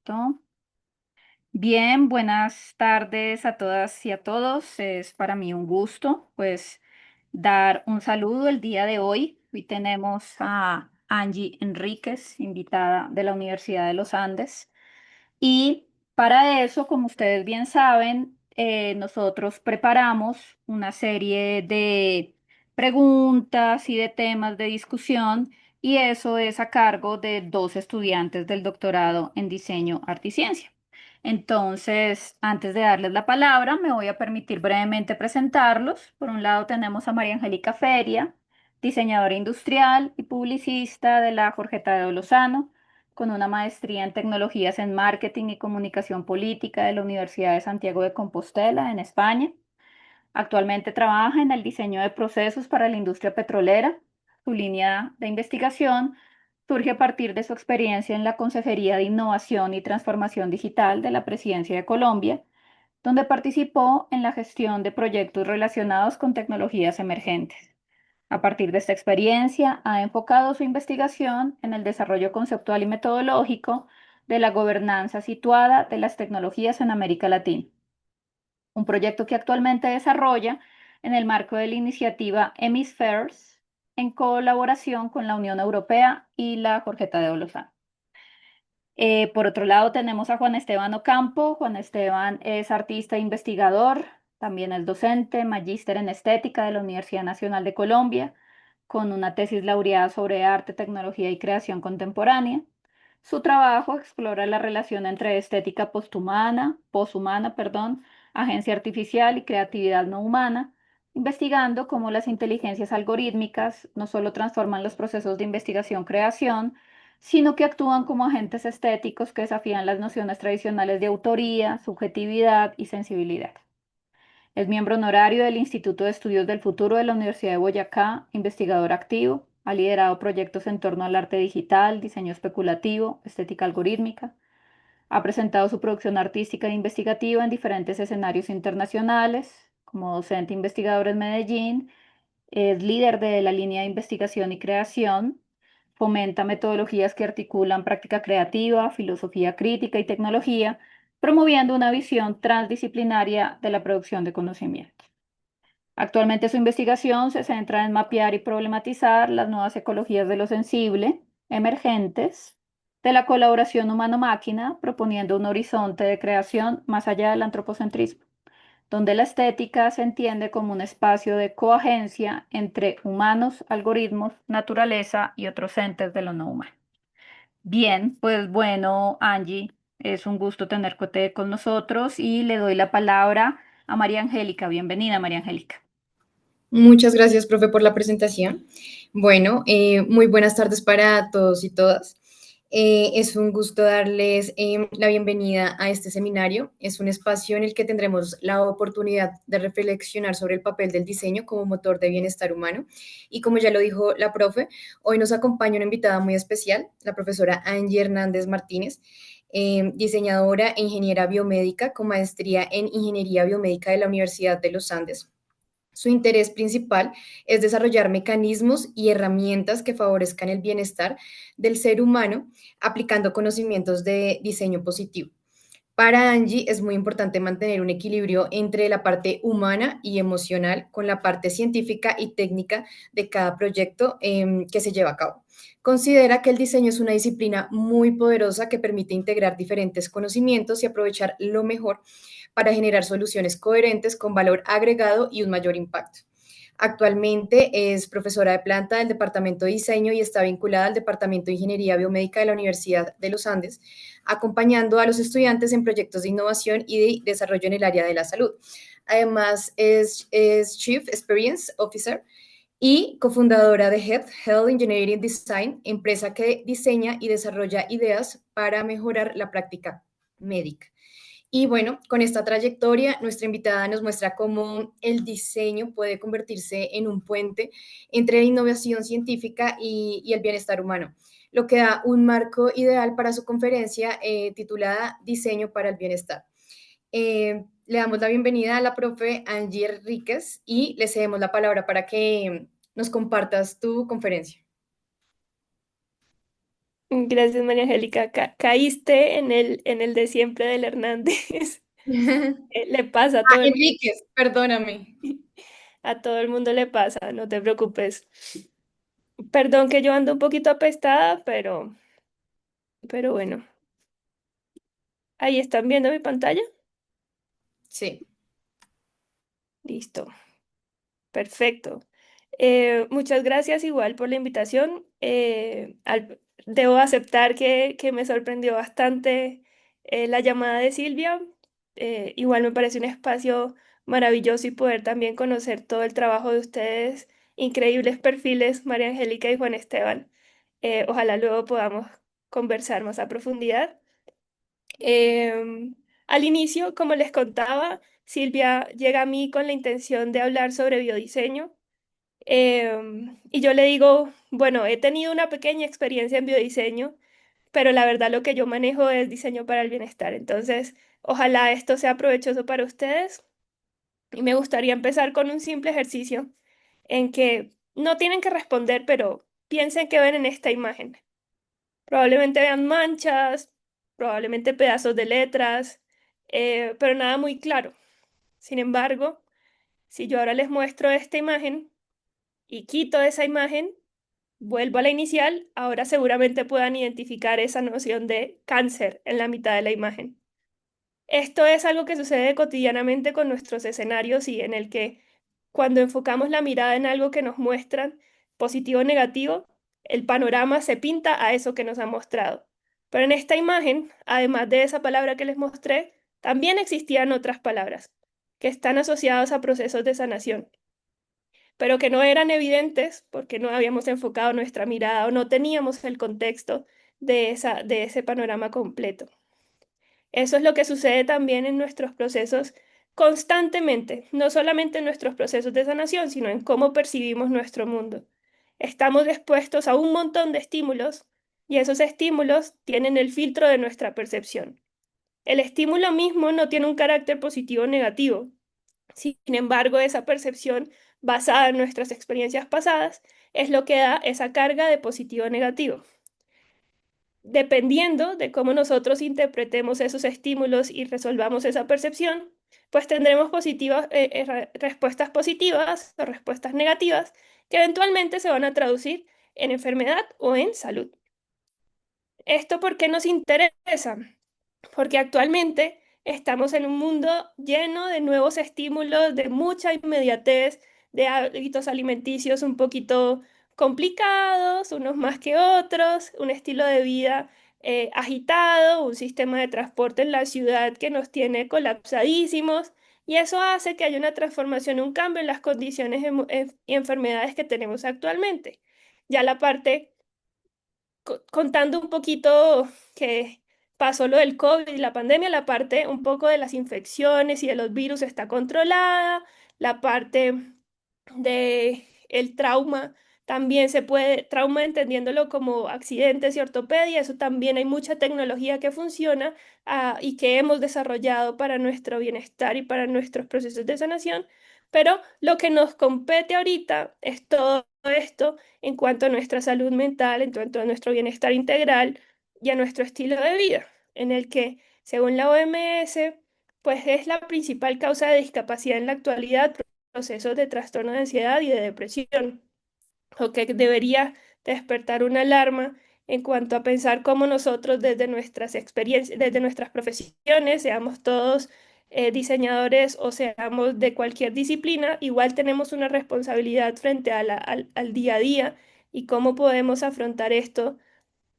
Perfecto. Bien, buenas tardes a todas y a todos. Es para mí un gusto, pues, dar un saludo el día de hoy. Hoy tenemos a Angie Enríquez, invitada de la Universidad de los Andes. Y para eso, como ustedes bien saben, nosotros preparamos una serie de preguntas y de temas de discusión, y eso es a cargo de dos estudiantes del doctorado en diseño, arte y ciencia. Entonces, antes de darles la palabra, me voy a permitir brevemente presentarlos. Por un lado tenemos a María Angélica Feria, diseñadora industrial y publicista de la Jorgeta de Lozano, con una maestría en tecnologías en marketing y comunicación política de la Universidad de Santiago de Compostela, en España. Actualmente trabaja en el diseño de procesos para la industria petrolera. Su línea de investigación surge a partir de su experiencia en la Consejería de Innovación y Transformación Digital de la Presidencia de Colombia, donde participó en la gestión de proyectos relacionados con tecnologías emergentes. A partir de esta experiencia, ha enfocado su investigación en el desarrollo conceptual y metodológico de la gobernanza situada de las tecnologías en América Latina, un proyecto que actualmente desarrolla en el marco de la iniciativa Hemispheres, en colaboración con la Unión Europea y la Jorgeta de Olozano. Por otro lado, tenemos a Juan Esteban Ocampo. Juan Esteban es artista e investigador, también es docente, magíster en estética de la Universidad Nacional de Colombia, con una tesis laureada sobre arte, tecnología y creación contemporánea. Su trabajo explora la relación entre estética poshumana, agencia artificial y creatividad no humana, investigando cómo las inteligencias algorítmicas no solo transforman los procesos de investigación-creación, sino que actúan como agentes estéticos que desafían las nociones tradicionales de autoría, subjetividad y sensibilidad. Es miembro honorario del Instituto de Estudios del Futuro de la Universidad de Boyacá, investigador activo, ha liderado proyectos en torno al arte digital, diseño especulativo, estética algorítmica, ha presentado su producción artística e investigativa en diferentes escenarios internacionales, como docente investigador en Medellín. Es líder de la línea de investigación y creación. Fomenta metodologías que articulan práctica creativa, filosofía crítica y tecnología, promoviendo una visión transdisciplinaria de la producción de conocimiento. Actualmente su investigación se centra en mapear y problematizar las nuevas ecologías de lo sensible, emergentes, de la colaboración humano-máquina, proponiendo un horizonte de creación más allá del antropocentrismo, donde la estética se entiende como un espacio de coagencia entre humanos, algoritmos, naturaleza y otros entes de lo no humano. Bien, pues bueno, Angie, es un gusto tenerte con nosotros y le doy la palabra a María Angélica. Bienvenida, María Angélica. Muchas gracias, profe, por la presentación. Bueno, muy buenas tardes para todos y todas. Es un gusto darles la bienvenida a este seminario. Es un espacio en el que tendremos la oportunidad de reflexionar sobre el papel del diseño como motor de bienestar humano. Y como ya lo dijo la profe, hoy nos acompaña una invitada muy especial, la profesora Angie Hernández Martínez, diseñadora e ingeniera biomédica con maestría en Ingeniería Biomédica de la Universidad de los Andes. Su interés principal es desarrollar mecanismos y herramientas que favorezcan el bienestar del ser humano aplicando conocimientos de diseño positivo. Para Angie es muy importante mantener un equilibrio entre la parte humana y emocional con la parte científica y técnica de cada proyecto que se lleva a cabo. Considera que el diseño es una disciplina muy poderosa que permite integrar diferentes conocimientos y aprovechar lo mejor para generar soluciones coherentes con valor agregado y un mayor impacto. Actualmente es profesora de planta del Departamento de Diseño y está vinculada al Departamento de Ingeniería Biomédica de la Universidad de los Andes, acompañando a los estudiantes en proyectos de innovación y de desarrollo en el área de la salud. Además, es Chief Experience Officer y cofundadora de Health Engineering Design, empresa que diseña y desarrolla ideas para mejorar la práctica médica. Y bueno, con esta trayectoria, nuestra invitada nos muestra cómo el diseño puede convertirse en un puente entre la innovación científica y el bienestar humano, lo que da un marco ideal para su conferencia titulada Diseño para el Bienestar. Le damos la bienvenida a la profe Angie Ríquez y le cedemos la palabra para que nos compartas tu conferencia. Gracias, María Angélica. Caíste en el de siempre del Hernández. Le pasa a todo el mundo. Enríquez, perdóname. A todo el mundo le pasa, no te preocupes. Perdón que yo ando un poquito apestada, pero bueno. Ahí están viendo mi pantalla. Sí. Listo. Perfecto. Muchas gracias igual por la invitación. Debo aceptar que me sorprendió bastante la llamada de Silvia. Igual me parece un espacio maravilloso y poder también conocer todo el trabajo de ustedes, increíbles perfiles, María Angélica y Juan Esteban. Ojalá luego podamos conversar más a profundidad. Em, Al inicio, como les contaba, Silvia llega a mí con la intención de hablar sobre biodiseño. Y yo le digo, bueno, he tenido una pequeña experiencia en biodiseño, pero la verdad lo que yo manejo es diseño para el bienestar. Entonces, ojalá esto sea provechoso para ustedes. Y me gustaría empezar con un simple ejercicio en que no tienen que responder, pero piensen que ven en esta imagen. Probablemente vean manchas, probablemente pedazos de letras, pero nada muy claro. Sin embargo, si yo ahora les muestro esta imagen y quito esa imagen, vuelvo a la inicial, ahora seguramente puedan identificar esa noción de cáncer en la mitad de la imagen. Esto es algo que sucede cotidianamente con nuestros escenarios y en el que cuando enfocamos la mirada en algo que nos muestran, positivo o negativo, el panorama se pinta a eso que nos han mostrado. Pero en esta imagen, además de esa palabra que les mostré, también existían otras palabras que están asociadas a procesos de sanación, pero que no eran evidentes porque no habíamos enfocado nuestra mirada o no teníamos el contexto de ese panorama completo. Eso es lo que sucede también en nuestros procesos constantemente, no solamente en nuestros procesos de sanación, sino en cómo percibimos nuestro mundo. Estamos expuestos a un montón de estímulos y esos estímulos tienen el filtro de nuestra percepción. El estímulo mismo no tiene un carácter positivo o negativo. Sin embargo, esa percepción basada en nuestras experiencias pasadas es lo que da esa carga de positivo o negativo. Dependiendo de cómo nosotros interpretemos esos estímulos y resolvamos esa percepción, pues tendremos respuestas positivas o respuestas negativas que eventualmente se van a traducir en enfermedad o en salud. ¿Esto por qué nos interesa? Porque actualmente estamos en un mundo lleno de nuevos estímulos, de mucha inmediatez, de hábitos alimenticios un poquito complicados, unos más que otros, un estilo de vida agitado, un sistema de transporte en la ciudad que nos tiene colapsadísimos, y eso hace que haya una transformación, un cambio en las condiciones y enfermedades que tenemos actualmente. Ya la parte contando un poquito que pasó lo del COVID y la pandemia, la parte un poco de las infecciones y de los virus está controlada, la parte de el trauma también se puede, trauma entendiéndolo como accidentes y ortopedia, eso también hay mucha tecnología que funciona y que hemos desarrollado para nuestro bienestar y para nuestros procesos de sanación, pero lo que nos compete ahorita es todo esto en cuanto a nuestra salud mental, en cuanto a nuestro bienestar integral y a nuestro estilo de vida, en el que, según la OMS, pues es la principal causa de discapacidad en la actualidad, procesos de trastorno de ansiedad y de depresión, o que debería despertar una alarma en cuanto a pensar cómo nosotros desde nuestras experiencias, desde nuestras profesiones, seamos todos diseñadores o seamos de cualquier disciplina, igual tenemos una responsabilidad frente a al día a día y cómo podemos afrontar esto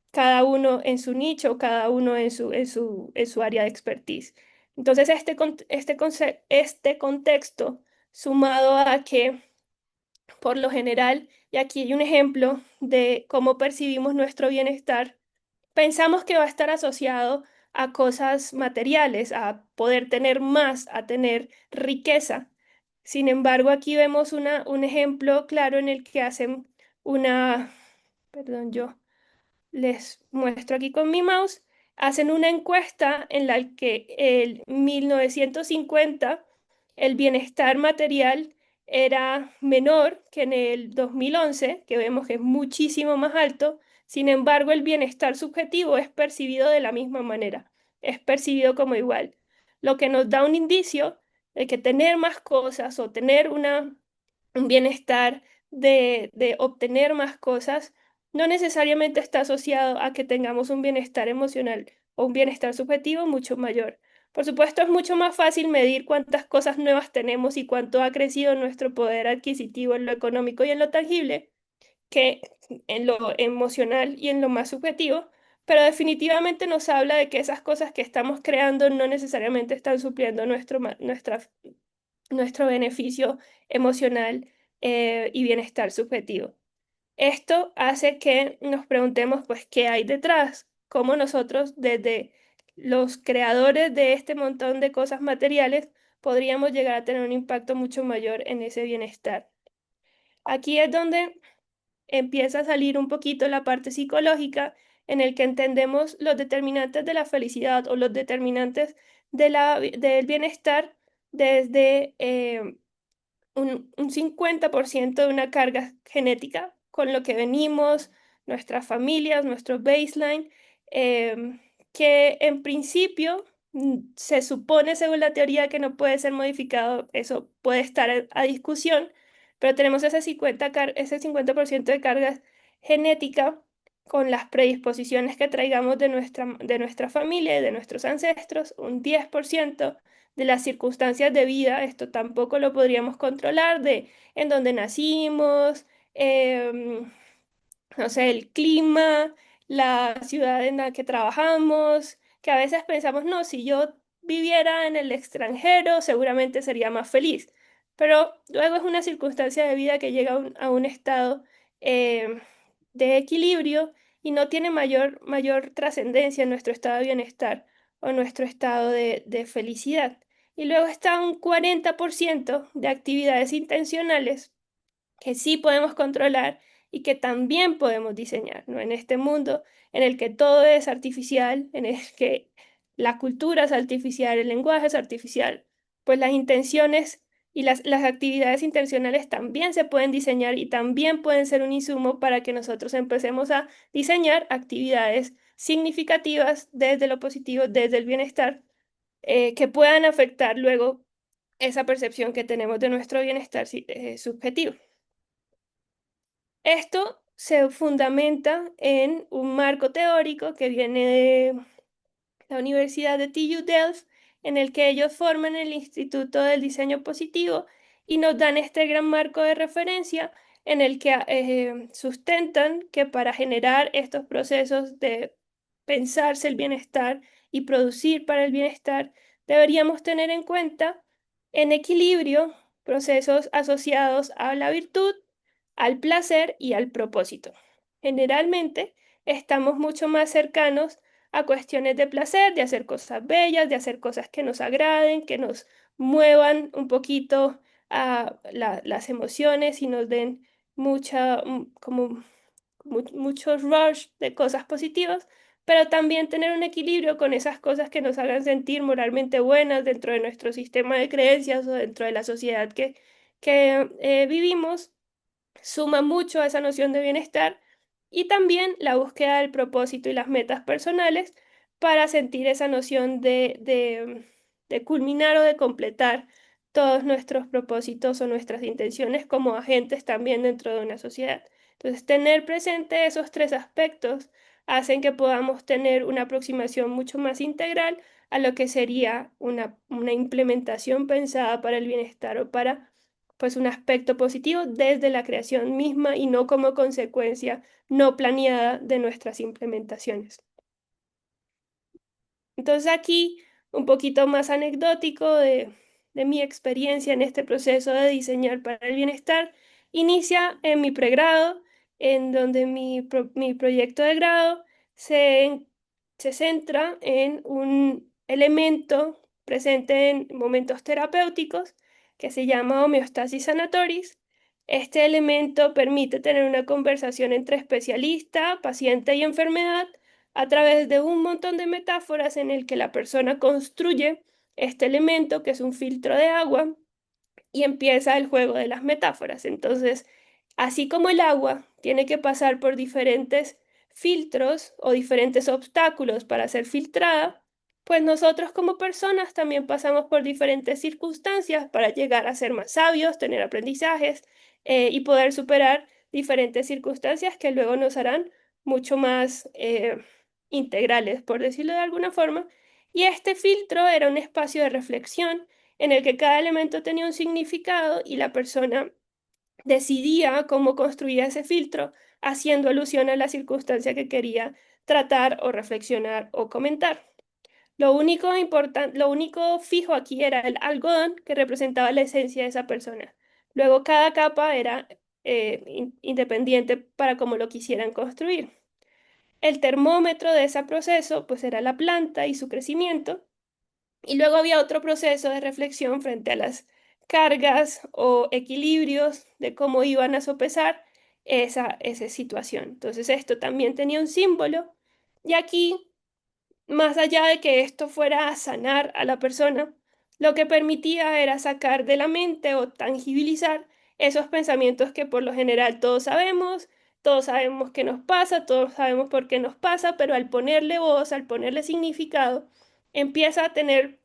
cada uno en su nicho, cada uno en su área de expertise. Entonces, este contexto, sumado a que por lo general, y aquí hay un ejemplo de cómo percibimos nuestro bienestar, pensamos que va a estar asociado a cosas materiales, a poder tener más, a tener riqueza. Sin embargo, aquí vemos un ejemplo claro en el que hacen una, perdón, yo les muestro aquí con mi mouse, hacen una encuesta en la que en 1950 el bienestar material era menor que en el 2011, que vemos que es muchísimo más alto, Sin embargo, el bienestar subjetivo es percibido de la misma manera, es percibido como igual, lo que nos da un indicio de que tener más cosas o tener un bienestar de obtener más cosas no necesariamente está asociado a que tengamos un bienestar emocional o un bienestar subjetivo mucho mayor. Por supuesto, es mucho más fácil medir cuántas cosas nuevas tenemos y cuánto ha crecido nuestro poder adquisitivo en lo económico y en lo tangible que en lo emocional y en lo más subjetivo, pero definitivamente nos habla de que esas cosas que estamos creando no necesariamente están supliendo nuestro beneficio emocional y bienestar subjetivo. Esto hace que nos preguntemos, pues, ¿qué hay detrás? ¿Cómo nosotros, desde los creadores de este montón de cosas materiales, podríamos llegar a tener un impacto mucho mayor en ese bienestar? Aquí es donde empieza a salir un poquito la parte psicológica en el que entendemos los determinantes de la felicidad o los determinantes del bienestar desde un 50% de una carga genética con lo que venimos, nuestras familias, nuestro baseline, que en principio se supone, según la teoría, que no puede ser modificado, eso puede estar a discusión, pero tenemos ese 50% de carga genética con las predisposiciones que traigamos de nuestra familia y de nuestros ancestros, un 10% de las circunstancias de vida, esto tampoco lo podríamos controlar, de en dónde nacimos, no sé, el clima, la ciudad en la que trabajamos, que a veces pensamos, no, si yo viviera en el extranjero, seguramente sería más feliz. Pero luego es una circunstancia de vida que llega a un estado eh, de equilibrio y no tiene mayor trascendencia en nuestro estado de bienestar o nuestro estado de felicidad. Y luego está un 40% de actividades intencionales que sí podemos controlar y que también podemos diseñar, ¿no? En este mundo en el que todo es artificial, en el que la cultura es artificial, el lenguaje es artificial, pues las intenciones y las actividades intencionales también se pueden diseñar y también pueden ser un insumo para que nosotros empecemos a diseñar actividades significativas desde lo positivo, desde el bienestar, que puedan afectar luego esa percepción que tenemos de nuestro bienestar subjetivo. Esto se fundamenta en un marco teórico que viene de la Universidad de TU Delft, en el que ellos forman el Instituto del Diseño Positivo y nos dan este gran marco de referencia en el que sustentan que para generar estos procesos de pensarse el bienestar y producir para el bienestar, deberíamos tener en cuenta en equilibrio procesos asociados a la virtud, al placer y al propósito. Generalmente estamos mucho más cercanos a cuestiones de placer, de hacer cosas bellas, de hacer cosas que nos agraden, que nos muevan un poquito a las emociones y nos den como muchos rush de cosas positivas, pero también tener un equilibrio con esas cosas que nos hagan sentir moralmente buenas dentro de nuestro sistema de creencias o dentro de la sociedad que vivimos suma mucho a esa noción de bienestar y también la búsqueda del propósito y las metas personales para sentir esa noción de culminar o de completar todos nuestros propósitos o nuestras intenciones como agentes también dentro de una sociedad. Entonces, tener presente esos tres aspectos hacen que podamos tener una aproximación mucho más integral a lo que sería una implementación pensada para el bienestar o para pues un aspecto positivo desde la creación misma y no como consecuencia no planeada de nuestras implementaciones. Entonces aquí, un poquito más anecdótico de mi experiencia en este proceso de diseñar para el bienestar, inicia en mi pregrado, en donde mi proyecto de grado se, se centra en un elemento presente en momentos terapéuticos que se llama homeostasis sanatoris. Este elemento permite tener una conversación entre especialista, paciente y enfermedad a través de un montón de metáforas en el que la persona construye este elemento que es un filtro de agua y empieza el juego de las metáforas. Entonces, así como el agua tiene que pasar por diferentes filtros o diferentes obstáculos para ser filtrada, pues nosotros como personas también pasamos por diferentes circunstancias para llegar a ser más sabios, tener aprendizajes y poder superar diferentes circunstancias que luego nos harán mucho más integrales, por decirlo de alguna forma. Y este filtro era un espacio de reflexión en el que cada elemento tenía un significado y la persona decidía cómo construía ese filtro, haciendo alusión a la circunstancia que quería tratar o reflexionar o comentar. Lo único importante, lo único fijo aquí era el algodón que representaba la esencia de esa persona. Luego cada capa era independiente para cómo lo quisieran construir. El termómetro de ese proceso pues era la planta y su crecimiento. Y luego había otro proceso de reflexión frente a las cargas o equilibrios de cómo iban a sopesar esa situación. Entonces esto también tenía un símbolo. Y aquí, más allá de que esto fuera a sanar a la persona, lo que permitía era sacar de la mente o tangibilizar esos pensamientos que por lo general todos sabemos qué nos pasa, todos sabemos por qué nos pasa, pero al ponerle voz, al ponerle significado, empieza a tener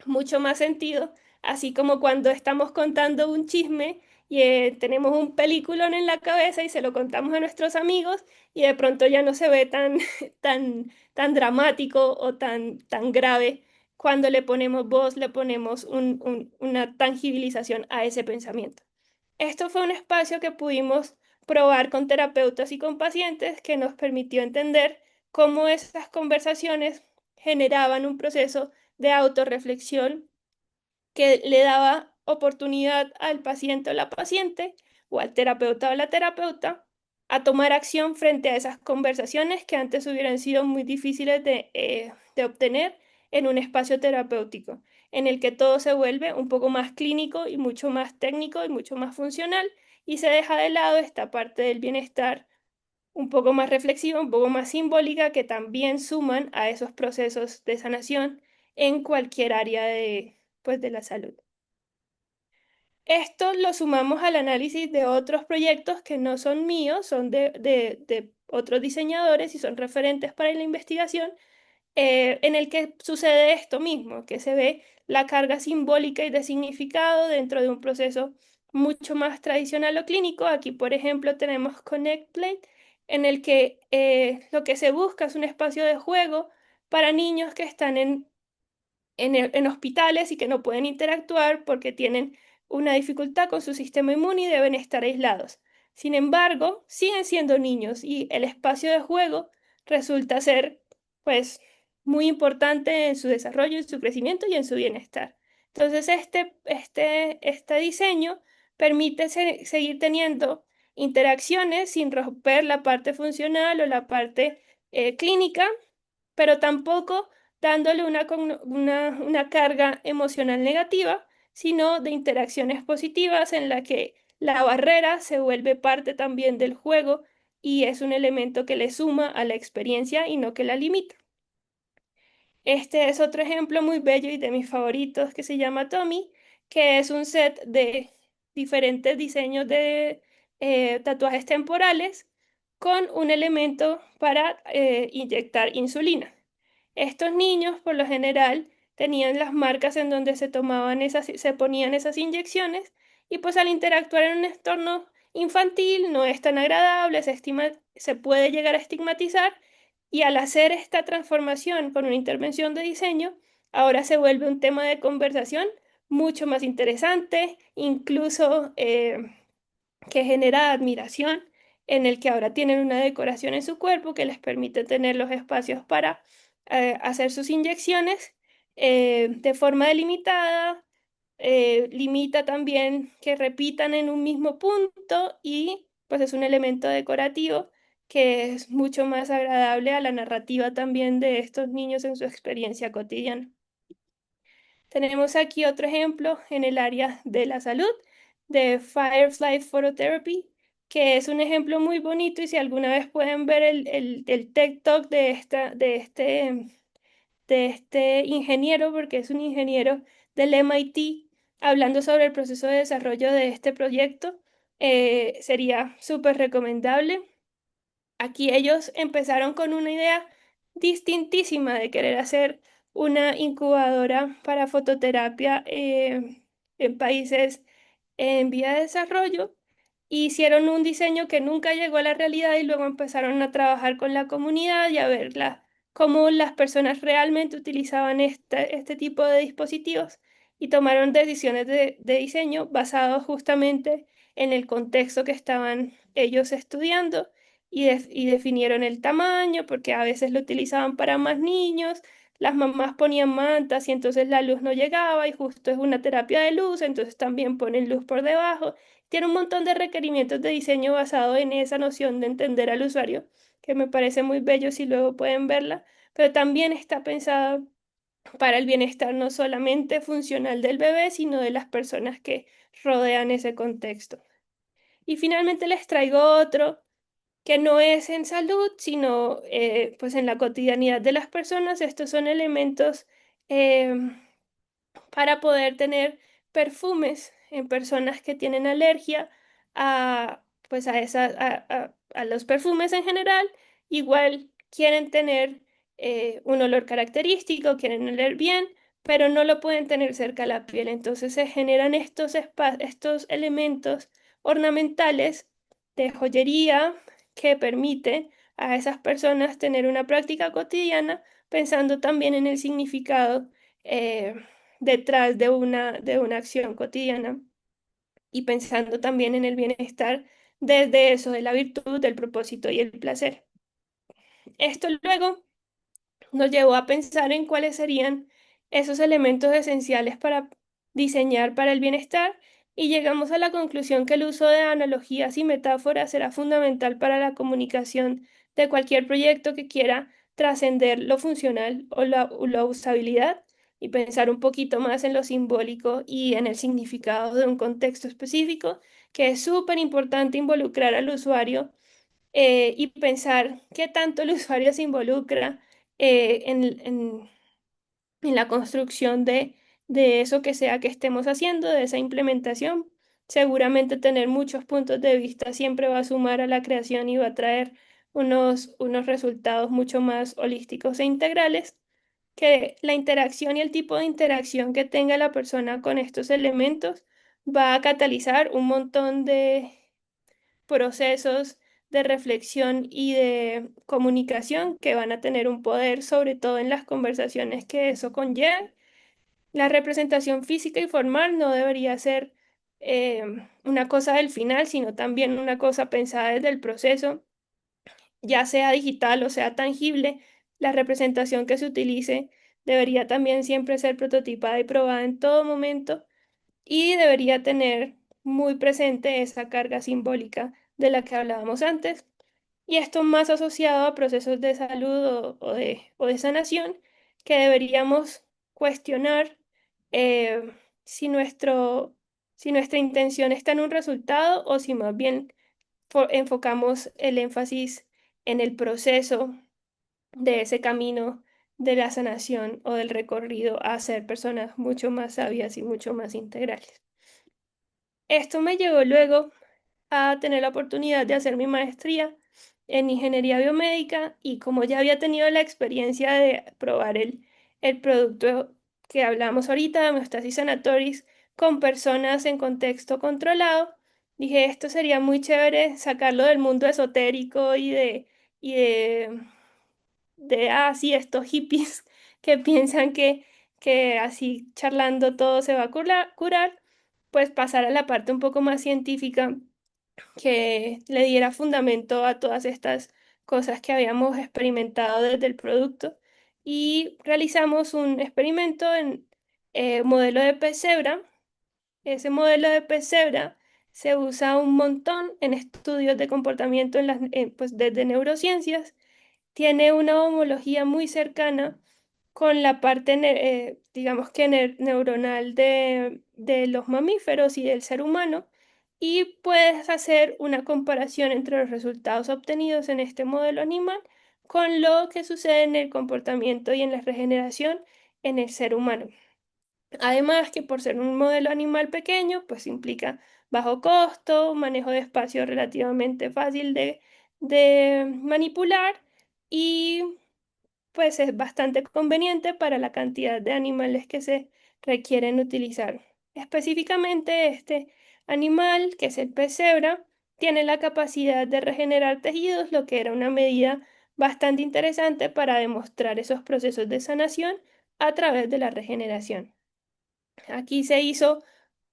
mucho más sentido, así como cuando estamos contando un chisme y tenemos un peliculón en la cabeza y se lo contamos a nuestros amigos y de pronto ya no se ve tan, tan dramático o tan grave cuando le ponemos voz, le ponemos una tangibilización a ese pensamiento. Esto fue un espacio que pudimos probar con terapeutas y con pacientes que nos permitió entender cómo esas conversaciones generaban un proceso de autorreflexión que le daba oportunidad al paciente o la paciente o al terapeuta o la terapeuta a tomar acción frente a esas conversaciones que antes hubieran sido muy difíciles de obtener en un espacio terapéutico, en el que todo se vuelve un poco más clínico y mucho más técnico y mucho más funcional y se deja de lado esta parte del bienestar un poco más reflexiva, un poco más simbólica, que también suman a esos procesos de sanación en cualquier área pues, de la salud. Esto lo sumamos al análisis de otros proyectos que no son míos, son de otros diseñadores y son referentes para la investigación, en el que sucede esto mismo, que se ve la carga simbólica y de significado dentro de un proceso mucho más tradicional o clínico. Aquí, por ejemplo, tenemos Connect Play, en el que lo que se busca es un espacio de juego para niños que están en hospitales y que no pueden interactuar porque tienen una dificultad con su sistema inmune y deben estar aislados. Sin embargo, siguen siendo niños y el espacio de juego resulta ser, pues, muy importante en su desarrollo, en su crecimiento y en su bienestar. Entonces, este diseño permite seguir teniendo interacciones sin romper la parte funcional o la parte clínica, pero tampoco dándole una carga emocional negativa, sino de interacciones positivas en la que la barrera se vuelve parte también del juego y es un elemento que le suma a la experiencia y no que la limita. Este es otro ejemplo muy bello y de mis favoritos que se llama Tommy, que es un set de diferentes diseños de tatuajes temporales con un elemento para inyectar insulina. Estos niños, por lo general, tenían las marcas en donde se ponían esas inyecciones y pues al interactuar en un entorno infantil no es tan agradable, se puede llegar a estigmatizar y al hacer esta transformación con una intervención de diseño, ahora se vuelve un tema de conversación mucho más interesante, incluso que genera admiración, en el que ahora tienen una decoración en su cuerpo que les permite tener los espacios para hacer sus inyecciones de forma delimitada, limita también que repitan en un mismo punto y pues es un elemento decorativo que es mucho más agradable a la narrativa también de estos niños en su experiencia cotidiana. Tenemos aquí otro ejemplo en el área de la salud de Firefly Phototherapy, que es un ejemplo muy bonito y si alguna vez pueden ver el TED Talk de este ingeniero, porque es un ingeniero del MIT, hablando sobre el proceso de desarrollo de este proyecto, sería súper recomendable. Aquí ellos empezaron con una idea distintísima de querer hacer una incubadora para fototerapia en países en vía de desarrollo. Hicieron un diseño que nunca llegó a la realidad y luego empezaron a trabajar con la comunidad y a ver cómo las personas realmente utilizaban este tipo de dispositivos y tomaron decisiones de diseño basados justamente en el contexto que estaban ellos estudiando y definieron el tamaño, porque a veces lo utilizaban para más niños, las mamás ponían mantas y entonces la luz no llegaba y justo es una terapia de luz, entonces también ponen luz por debajo. Tiene un montón de requerimientos de diseño basado en esa noción de entender al usuario, que me parece muy bello si luego pueden verla, pero también está pensada para el bienestar no solamente funcional del bebé, sino de las personas que rodean ese contexto. Y finalmente les traigo otro que no es en salud, sino pues en la cotidianidad de las personas. Estos son elementos em, para poder tener perfumes en personas que tienen alergia a, pues a los perfumes en general. Igual quieren tener un olor característico, quieren oler bien, pero no lo pueden tener cerca a la piel. Entonces se generan estos elementos ornamentales de joyería que permiten a esas personas tener una práctica cotidiana pensando también en el significado eh, detrás de una acción cotidiana y pensando también en el bienestar desde eso, de la virtud, del propósito y el placer. Esto luego nos llevó a pensar en cuáles serían esos elementos esenciales para diseñar para el bienestar y llegamos a la conclusión que el uso de analogías y metáforas será fundamental para la comunicación de cualquier proyecto que quiera trascender lo funcional o la usabilidad y pensar un poquito más en lo simbólico y en el significado de un contexto específico, que es súper importante involucrar al usuario y pensar qué tanto el usuario se involucra en la construcción de eso que sea que estemos haciendo, de esa implementación. Seguramente tener muchos puntos de vista siempre va a sumar a la creación y va a traer unos resultados mucho más holísticos e integrales, que la interacción y el tipo de interacción que tenga la persona con estos elementos va a catalizar un montón de procesos de reflexión y de comunicación que van a tener un poder, sobre todo en las conversaciones que eso conlleva. La representación física y formal no debería ser eh, una cosa del final, sino también una cosa pensada desde el proceso, ya sea digital o sea tangible. La representación que se utilice debería también siempre ser prototipada y probada en todo momento y debería tener muy presente esa carga simbólica de la que hablábamos antes. Y esto más asociado a procesos de salud o de sanación que deberíamos cuestionar eh, si, si nuestra intención está en un resultado o si más bien enfocamos el énfasis en el proceso de ese camino de la sanación o del recorrido a ser personas mucho más sabias y mucho más integrales. Esto me llevó luego a tener la oportunidad de hacer mi maestría en ingeniería biomédica y como ya había tenido la experiencia de probar el producto que hablamos ahorita, de Homeostasis Sanatoris, con personas en contexto controlado, dije, esto sería muy chévere sacarlo del mundo esotérico y de sí, estos hippies que piensan que así charlando todo se va a curar, pues pasar a la parte un poco más científica que le diera fundamento a todas estas cosas que habíamos experimentado desde el producto. Y realizamos un experimento en modelo de pesebra. Ese modelo de pesebra se usa un montón en estudios de comportamiento pues desde neurociencias. Tiene una homología muy cercana con la parte, digamos que neuronal de los mamíferos y del ser humano, y puedes hacer una comparación entre los resultados obtenidos en este modelo animal con lo que sucede en el comportamiento y en la regeneración en el ser humano. Además que por ser un modelo animal pequeño, pues implica bajo costo, manejo de espacio relativamente fácil de manipular y pues es bastante conveniente para la cantidad de animales que se requieren utilizar. Específicamente este animal, que es el pez cebra, tiene la capacidad de regenerar tejidos, lo que era una medida bastante interesante para demostrar esos procesos de sanación a través de la regeneración. Aquí se hizo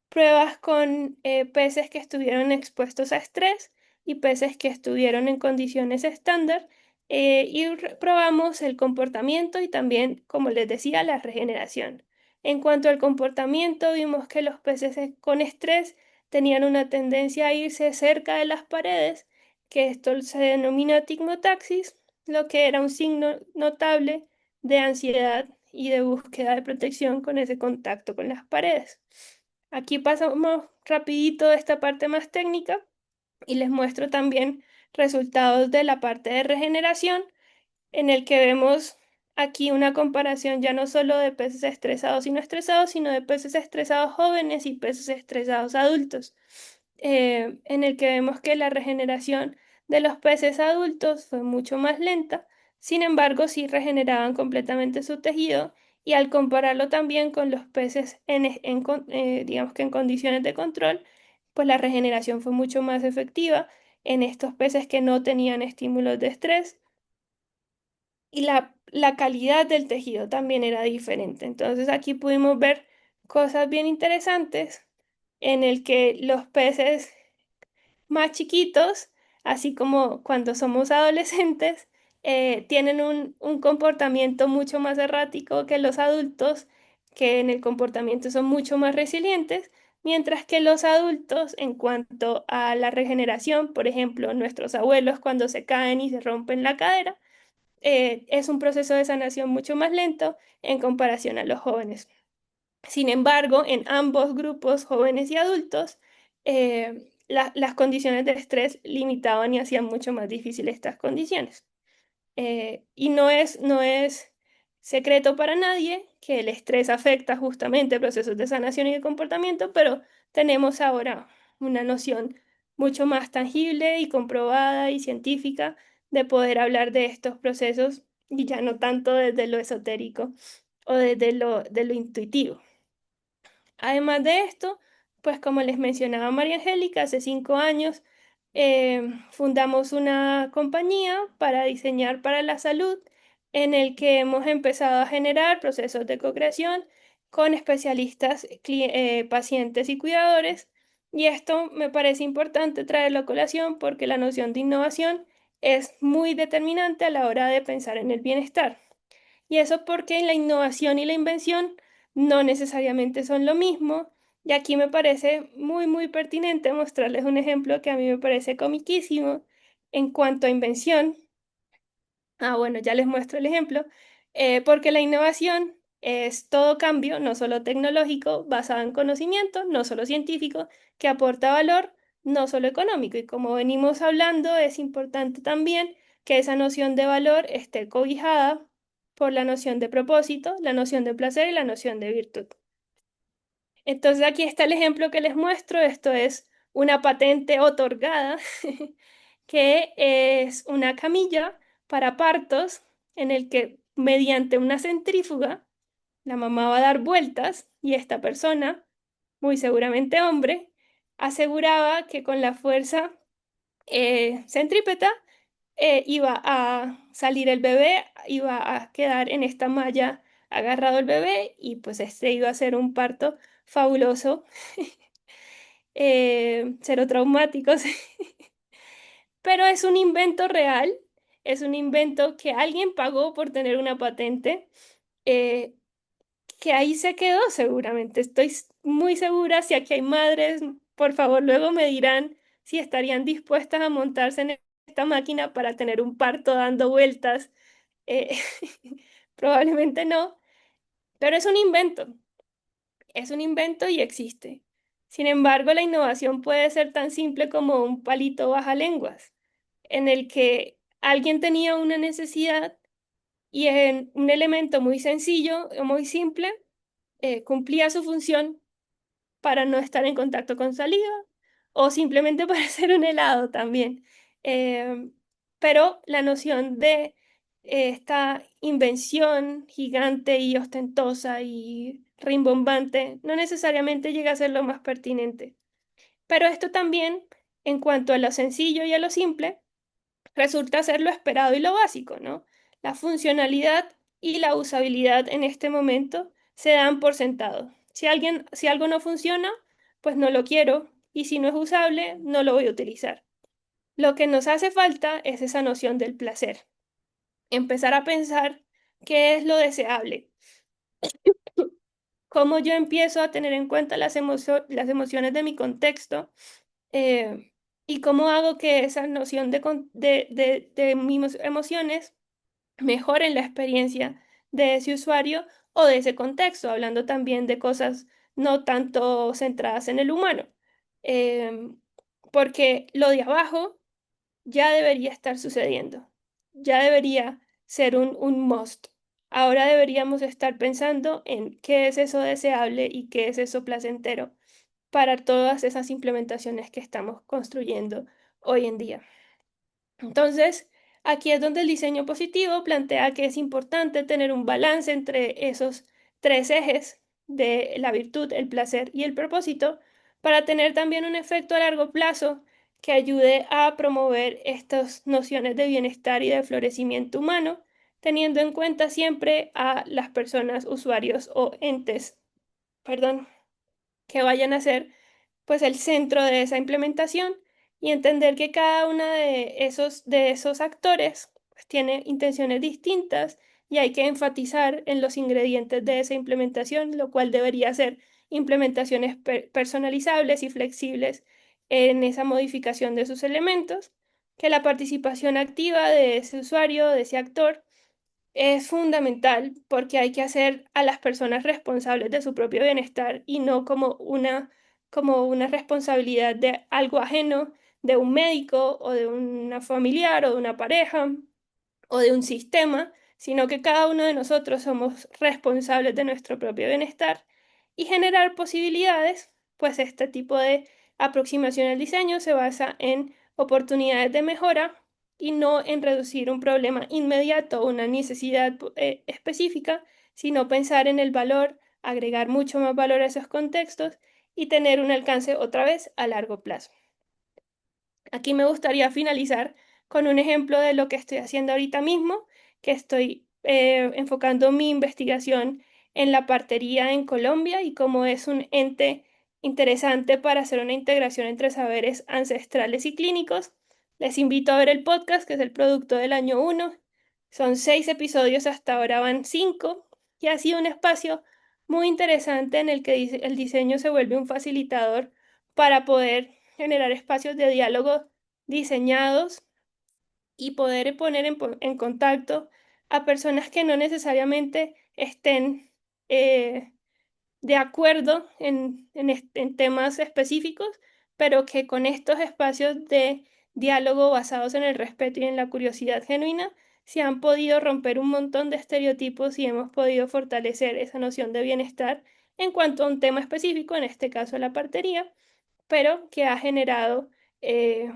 pruebas con peces que estuvieron expuestos a estrés y peces que estuvieron en condiciones estándar y probamos el comportamiento y también, como les decía, la regeneración. En cuanto al comportamiento, vimos que los peces con estrés tenían una tendencia a irse cerca de las paredes, que esto se denomina tigmotaxis, lo que era un signo notable de ansiedad y de búsqueda de protección con ese contacto con las paredes. Aquí pasamos rapidito esta parte más técnica y les muestro también resultados de la parte de regeneración en el que vemos aquí una comparación ya no solo de peces estresados y no estresados, sino de peces estresados jóvenes y peces estresados adultos, en el que vemos que la regeneración de los peces adultos fue mucho más lenta, sin embargo, sí regeneraban completamente su tejido y al compararlo también con los peces digamos que en condiciones de control, pues la regeneración fue mucho más efectiva en estos peces que no tenían estímulos de estrés y la calidad del tejido también era diferente. Entonces aquí pudimos ver cosas bien interesantes en el que los peces más chiquitos, así como cuando somos adolescentes, tienen un comportamiento mucho más errático que los adultos, que en el comportamiento son mucho más resilientes, mientras que los adultos, en cuanto a la regeneración, por ejemplo, nuestros abuelos cuando se caen y se rompen la cadera, es un proceso de sanación mucho más lento en comparación a los jóvenes. Sin embargo, en ambos grupos, jóvenes y adultos, las condiciones de estrés limitaban y hacían mucho más difíciles estas condiciones. Y no es secreto para nadie que el estrés afecta justamente procesos de sanación y de comportamiento, pero tenemos ahora una noción mucho más tangible y comprobada y científica de poder hablar de estos procesos y ya no tanto desde lo esotérico o desde lo intuitivo. Además de esto, pues como les mencionaba María Angélica, hace 5 años fundamos una compañía para diseñar para la salud en el que hemos empezado a generar procesos de co-creación con especialistas, pacientes y cuidadores. Y esto me parece importante traerlo a colación porque la noción de innovación es muy determinante a la hora de pensar en el bienestar. Y eso porque la innovación y la invención no necesariamente son lo mismo. Y aquí me parece muy, muy pertinente mostrarles un ejemplo que a mí me parece comiquísimo en cuanto a invención. Bueno, ya les muestro el ejemplo. Porque la innovación es todo cambio, no solo tecnológico, basado en conocimiento, no solo científico, que aporta valor, no solo económico. Y como venimos hablando, es importante también que esa noción de valor esté cobijada por la noción de propósito, la noción de placer y la noción de virtud. Entonces aquí está el ejemplo que les muestro. Esto es una patente otorgada que es una camilla para partos en el que mediante una centrífuga la mamá va a dar vueltas y esta persona, muy seguramente hombre, aseguraba que con la fuerza centrípeta iba a salir el bebé, iba a quedar en esta malla agarrado el bebé y pues este iba a ser un parto fabuloso, cero traumáticos, pero es un invento real, es un invento que alguien pagó por tener una patente, eh, que ahí se quedó seguramente. Estoy muy segura, si aquí hay madres, por favor, luego me dirán si estarían dispuestas a montarse en esta máquina para tener un parto dando vueltas. Eh, probablemente no, pero es un invento y existe. Sin embargo, la innovación puede ser tan simple como un palito baja lenguas, en el que alguien tenía una necesidad y en un elemento muy sencillo o muy simple cumplía su función para no estar en contacto con saliva o simplemente para hacer un helado también. pero la noción de esta invención gigante y ostentosa y rimbombante no necesariamente llega a ser lo más pertinente. Pero esto también, en cuanto a lo sencillo y a lo simple, resulta ser lo esperado y lo básico, ¿no? La funcionalidad y la usabilidad en este momento se dan por sentado. Si algo no funciona, pues no lo quiero, y si no es usable, no lo voy a utilizar. Lo que nos hace falta es esa noción del placer. Empezar a pensar qué es lo deseable, cómo yo empiezo a tener en cuenta las emociones de mi contexto, eh, y cómo hago que esa noción de mis emociones mejoren la experiencia de ese usuario o de ese contexto, hablando también de cosas no tanto centradas en el humano. Em, Porque lo de abajo ya debería estar sucediendo, ya debería ser un must. Ahora deberíamos estar pensando en qué es eso deseable y qué es eso placentero para todas esas implementaciones que estamos construyendo hoy en día. Entonces, aquí es donde el diseño positivo plantea que es importante tener un balance entre esos tres ejes de la virtud, el placer y el propósito, para tener también un efecto a largo plazo que ayude a promover estas nociones de bienestar y de florecimiento humano, teniendo en cuenta siempre a las personas, usuarios o entes, perdón, que vayan a ser pues el centro de esa implementación, y entender que cada uno de esos actores pues, tiene intenciones distintas y hay que enfatizar en los ingredientes de esa implementación, lo cual debería ser implementaciones personalizables y flexibles en esa modificación de sus elementos, que la participación activa de ese usuario, de ese actor, es fundamental porque hay que hacer a las personas responsables de su propio bienestar y no como una responsabilidad de algo ajeno, de un médico o de una familiar o de una pareja o de un sistema, sino que cada uno de nosotros somos responsables de nuestro propio bienestar y generar posibilidades, pues este tipo de aproximación al diseño se basa en oportunidades de mejora y no en reducir un problema inmediato o una necesidad específica, sino pensar en el valor, agregar mucho más valor a esos contextos y tener un alcance otra vez a largo plazo. Aquí me gustaría finalizar con un ejemplo de lo que estoy haciendo ahorita mismo, que estoy enfocando mi investigación en la partería en Colombia y cómo es un ente interesante para hacer una integración entre saberes ancestrales y clínicos. Les invito a ver el podcast, que es el producto del año 1. Son 6 episodios, hasta ahora van 5, y ha sido un espacio muy interesante en el que el diseño se vuelve un facilitador para poder generar espacios de diálogo diseñados y poder poner en contacto a personas que no necesariamente estén de acuerdo en temas específicos, pero que con estos espacios de diálogo basados en el respeto y en la curiosidad genuina, se han podido romper un montón de estereotipos y hemos podido fortalecer esa noción de bienestar en cuanto a un tema específico, en este caso la partería, pero que ha generado eh,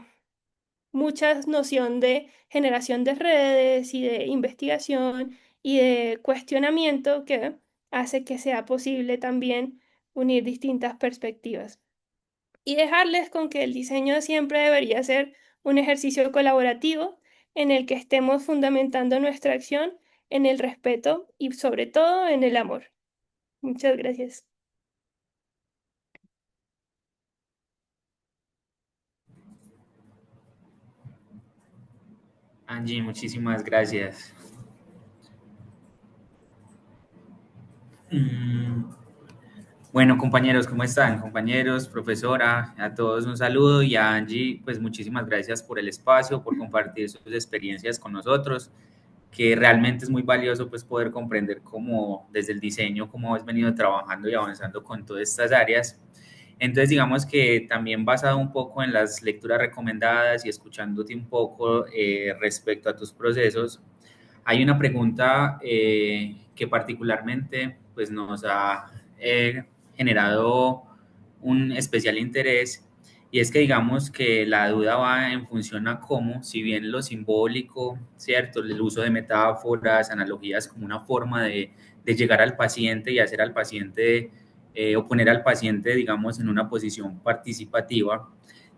mucha noción de generación de redes y de investigación y de cuestionamiento que hace que sea posible también unir distintas perspectivas. Y dejarles con que el diseño siempre debería ser un ejercicio colaborativo en el que estemos fundamentando nuestra acción en el respeto y sobre todo en el amor. Muchas gracias. Angie, muchísimas gracias. Mm, Bueno, compañeros, ¿cómo están? Compañeros, profesora, a todos un saludo y a Angie, pues muchísimas gracias por el espacio, por compartir sus experiencias con nosotros, que realmente es muy valioso pues poder comprender cómo desde el diseño, cómo has venido trabajando y avanzando con todas estas áreas. Entonces, digamos que también basado un poco en las lecturas recomendadas y escuchándote un poco respecto a tus procesos, hay una pregunta que particularmente pues, nos ha generado un especial interés Y es que digamos que la duda va en función a cómo, si bien lo simbólico, ¿cierto? El uso de metáforas, analogías como una forma de llegar al paciente y hacer al paciente o poner al paciente, digamos, en una posición participativa,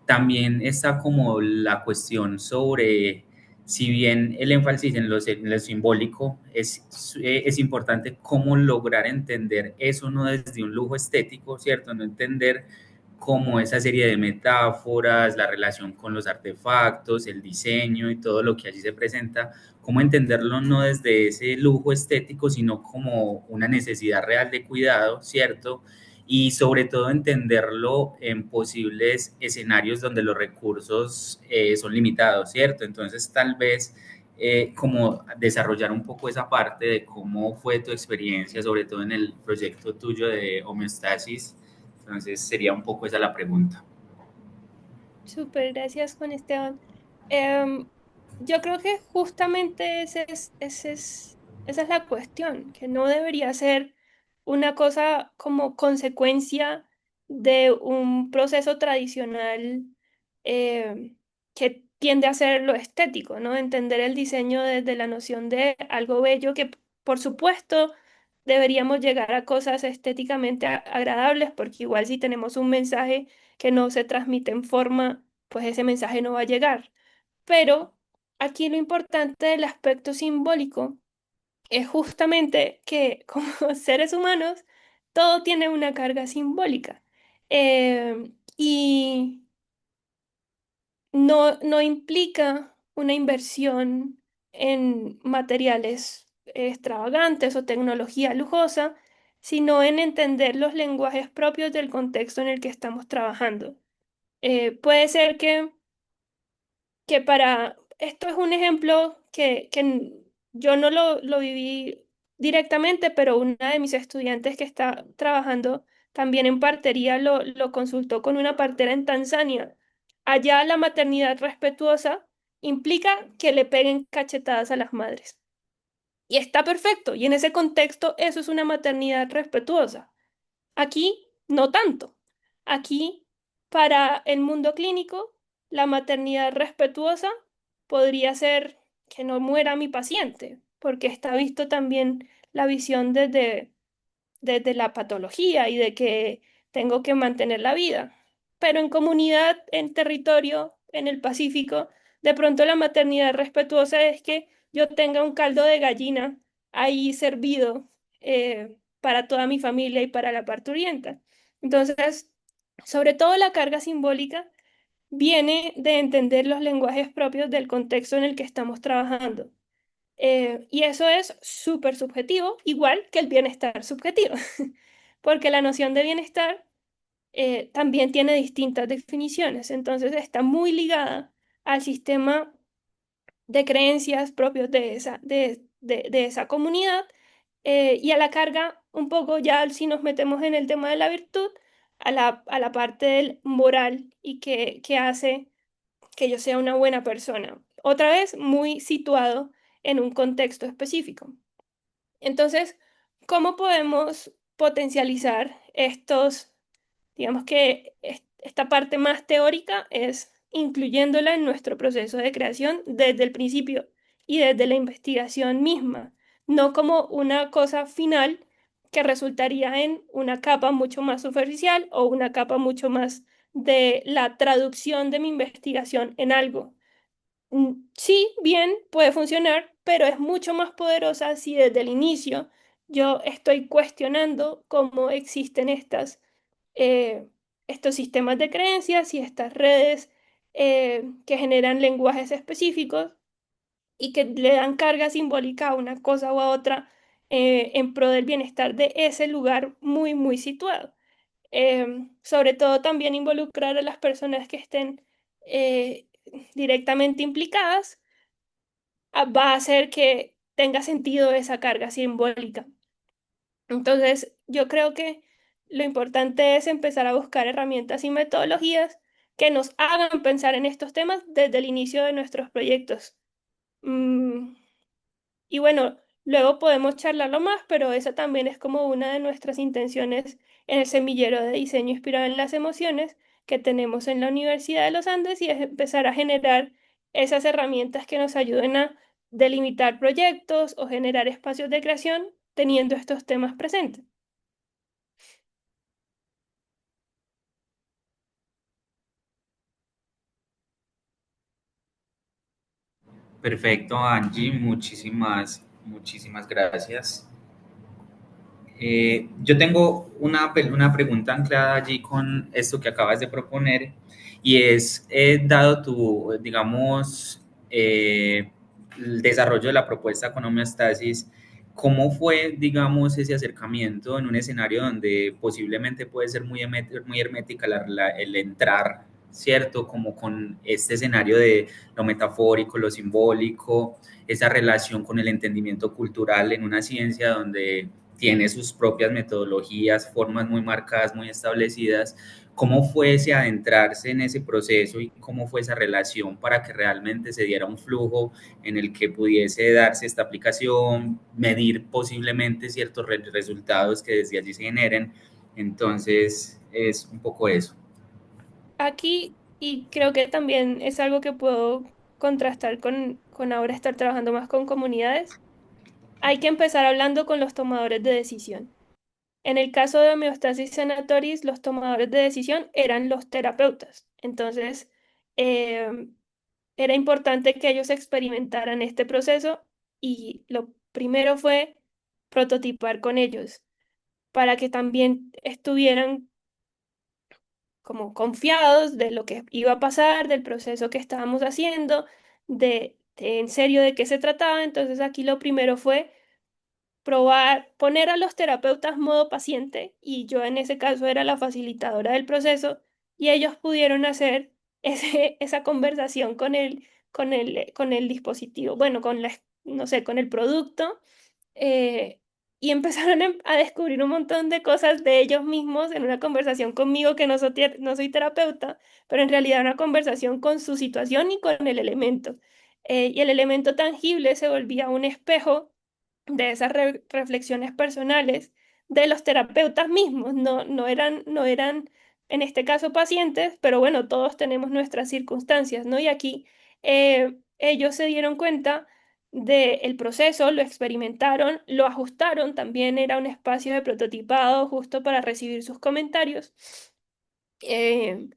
también está como la cuestión sobre, si bien el énfasis en lo simbólico es importante, cómo lograr entender eso no desde un lujo estético, ¿cierto? No entender cómo esa serie de metáforas, la relación con los artefactos, el diseño y todo lo que allí se presenta, cómo entenderlo no desde ese lujo estético, sino como una necesidad real de cuidado, ¿cierto? Y sobre todo entenderlo en posibles escenarios donde los recursos son limitados, ¿cierto? Entonces tal vez como desarrollar un poco esa parte de cómo fue tu experiencia, sobre todo en el proyecto tuyo de homeostasis. Entonces sería un poco esa la pregunta. Súper, gracias Juan Esteban. Em, yo creo que justamente esa es la cuestión, que no debería ser una cosa como consecuencia de un proceso tradicional que tiende a ser lo estético, ¿no? Entender el diseño desde la noción de algo bello que, por supuesto, deberíamos llegar a cosas estéticamente agradables, porque igual si tenemos un mensaje que no se transmite en forma, pues ese mensaje no va a llegar. Pero aquí lo importante del aspecto simbólico es justamente que como seres humanos, todo tiene una carga simbólica. Y no implica una inversión en materiales extravagantes o tecnología lujosa, sino en entender los lenguajes propios del contexto en el que estamos trabajando. Puede ser que para, esto es un ejemplo yo no lo viví directamente, pero una de mis estudiantes que está trabajando también en partería lo consultó con una partera en Tanzania. Allá la maternidad respetuosa implica que le peguen cachetadas a las madres. Y está perfecto, y en ese contexto eso es una maternidad respetuosa. Aquí no tanto. Aquí, para el mundo clínico, la maternidad respetuosa podría ser que no muera mi paciente, porque está visto también la visión desde la patología y de que tengo que mantener la vida. Pero en comunidad, en territorio, en el Pacífico, de pronto la maternidad respetuosa es que yo tenga un caldo de gallina ahí servido para toda mi familia y para la parturienta. Entonces, sobre todo la carga simbólica viene de entender los lenguajes propios del contexto en el que estamos trabajando. Y eso es súper subjetivo, igual que el bienestar subjetivo, porque la noción de bienestar también tiene distintas definiciones, entonces está muy ligada al sistema de creencias propios de esa comunidad y a la carga un poco ya si nos metemos en el tema de la virtud, a la parte del moral y que hace que yo sea una buena persona. Otra vez, muy situado en un contexto específico. Entonces, ¿cómo podemos potencializar digamos que esta parte más teórica es incluyéndola en nuestro proceso de creación desde el principio y desde la investigación misma, no como una cosa final que resultaría en una capa mucho más superficial o una capa mucho más de la traducción de mi investigación en algo? Sí, bien, puede funcionar, pero es mucho más poderosa si desde el inicio yo estoy cuestionando cómo existen eh, estos sistemas de creencias y estas redes que generan lenguajes específicos y que le dan carga simbólica a una cosa u a otra en pro del bienestar de ese lugar muy, muy situado. Sobre todo también involucrar a las personas que estén eh, directamente implicadas va a hacer que tenga sentido esa carga simbólica. Entonces, yo creo que lo importante es empezar a buscar herramientas y metodologías que nos hagan pensar en estos temas desde el inicio de nuestros proyectos. Mm, y bueno, luego podemos charlarlo más, pero esa también es como una de nuestras intenciones en el semillero de diseño inspirado en las emociones, que tenemos en la Universidad de los Andes y es empezar a generar esas herramientas que nos ayuden a delimitar proyectos o generar espacios de creación teniendo estos temas presentes. Perfecto, Angie, muchísimas gracias. Yo tengo una pregunta anclada allí con esto que acabas de proponer y es, dado tu, digamos, el desarrollo de la propuesta con homeostasis, ¿cómo fue, digamos, ese acercamiento en un escenario donde posiblemente puede ser muy hermética el entrar, ¿cierto? Como con este escenario de lo metafórico, lo simbólico, esa relación con el entendimiento cultural en una ciencia donde tiene sus propias metodologías, formas muy marcadas, muy establecidas. ¿Cómo fue ese adentrarse en ese proceso y cómo fue esa relación para que realmente se diera un flujo en el que pudiese darse esta aplicación, medir posiblemente ciertos resultados que desde allí se generen? Entonces, es un poco eso. Aquí, y creo que también es algo que puedo contrastar con ahora estar trabajando más con comunidades, hay que empezar hablando con los tomadores de decisión. En el caso de homeostasis sanatoris, los tomadores de decisión eran los terapeutas. Entonces, eh, era importante que ellos experimentaran este proceso y lo primero fue prototipar con ellos para que también estuvieran como confiados de lo que iba a pasar, del proceso que estábamos haciendo, de en serio de qué se trataba. Entonces aquí lo primero fue probar, poner a los terapeutas modo paciente y yo en ese caso era la facilitadora del proceso y ellos pudieron hacer esa conversación con el dispositivo, bueno, no sé, con el producto eh, y empezaron a descubrir un montón de cosas de ellos mismos en una conversación conmigo que no soy terapeuta, pero en realidad una conversación con su situación y con el elemento. Y el elemento tangible se volvía un espejo de esas reflexiones personales de los terapeutas mismos. No eran, en este caso, pacientes, pero bueno, todos tenemos nuestras circunstancias, ¿no? Y aquí ellos se dieron cuenta del proceso, lo experimentaron, lo ajustaron, también era un espacio de prototipado justo para recibir sus comentarios. Eh,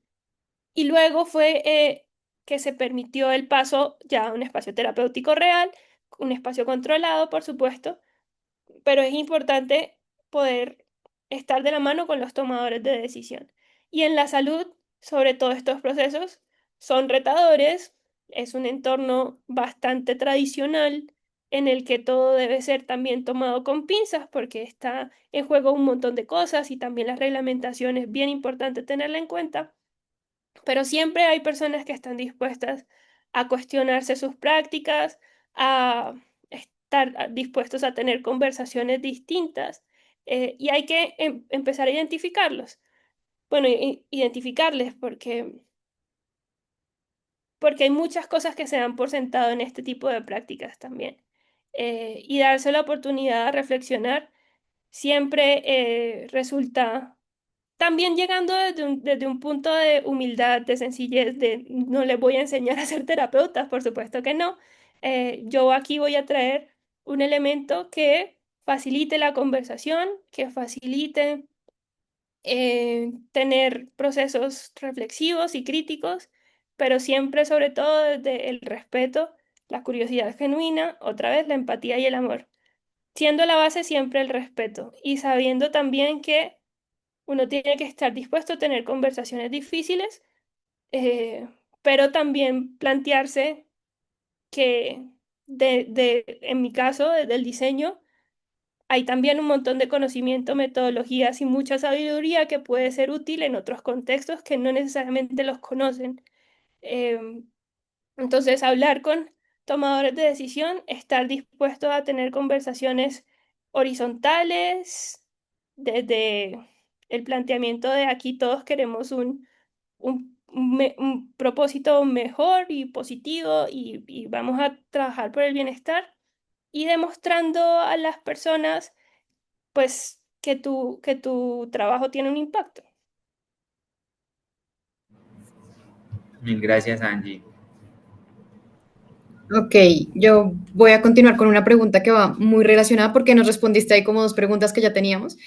y luego fue que se permitió el paso ya a un espacio terapéutico real, un espacio controlado, por supuesto, pero es importante poder estar de la mano con los tomadores de decisión. Y en la salud, sobre todo estos procesos, son retadores, es un entorno bastante tradicional en el que todo debe ser también tomado con pinzas porque está en juego un montón de cosas y también las reglamentaciones es bien importante tenerla en cuenta, pero siempre hay personas que están dispuestas a cuestionarse sus prácticas, a estar dispuestos a tener conversaciones distintas y hay que empezar a identificarlos. Bueno, identificarles porque hay muchas cosas que se dan por sentado en este tipo de prácticas también. Y darse la oportunidad de reflexionar siempre resulta también llegando desde un punto de humildad, de sencillez, de no les voy a enseñar a ser terapeutas, por supuesto que no. Yo aquí voy a traer un elemento que facilite la conversación, que facilite tener procesos reflexivos y críticos, pero siempre, sobre todo, desde el respeto, la curiosidad genuina, otra vez la empatía y el amor, siendo la base siempre el respeto y sabiendo también que uno tiene que estar dispuesto a tener conversaciones difíciles, eh, pero también plantearse que en mi caso, del diseño, hay también un montón de conocimiento, metodologías y mucha sabiduría que puede ser útil en otros contextos que no necesariamente los conocen. Em, entonces, hablar con tomadores de decisión, estar dispuesto a tener conversaciones horizontales, desde el planteamiento de aquí todos queremos un propósito mejor y positivo y vamos a trabajar por el bienestar y demostrando a las personas pues que que tu trabajo tiene un impacto. Mil gracias, Angie. Ok, yo voy a continuar con una pregunta que va muy relacionada porque nos respondiste ahí como dos preguntas que ya teníamos.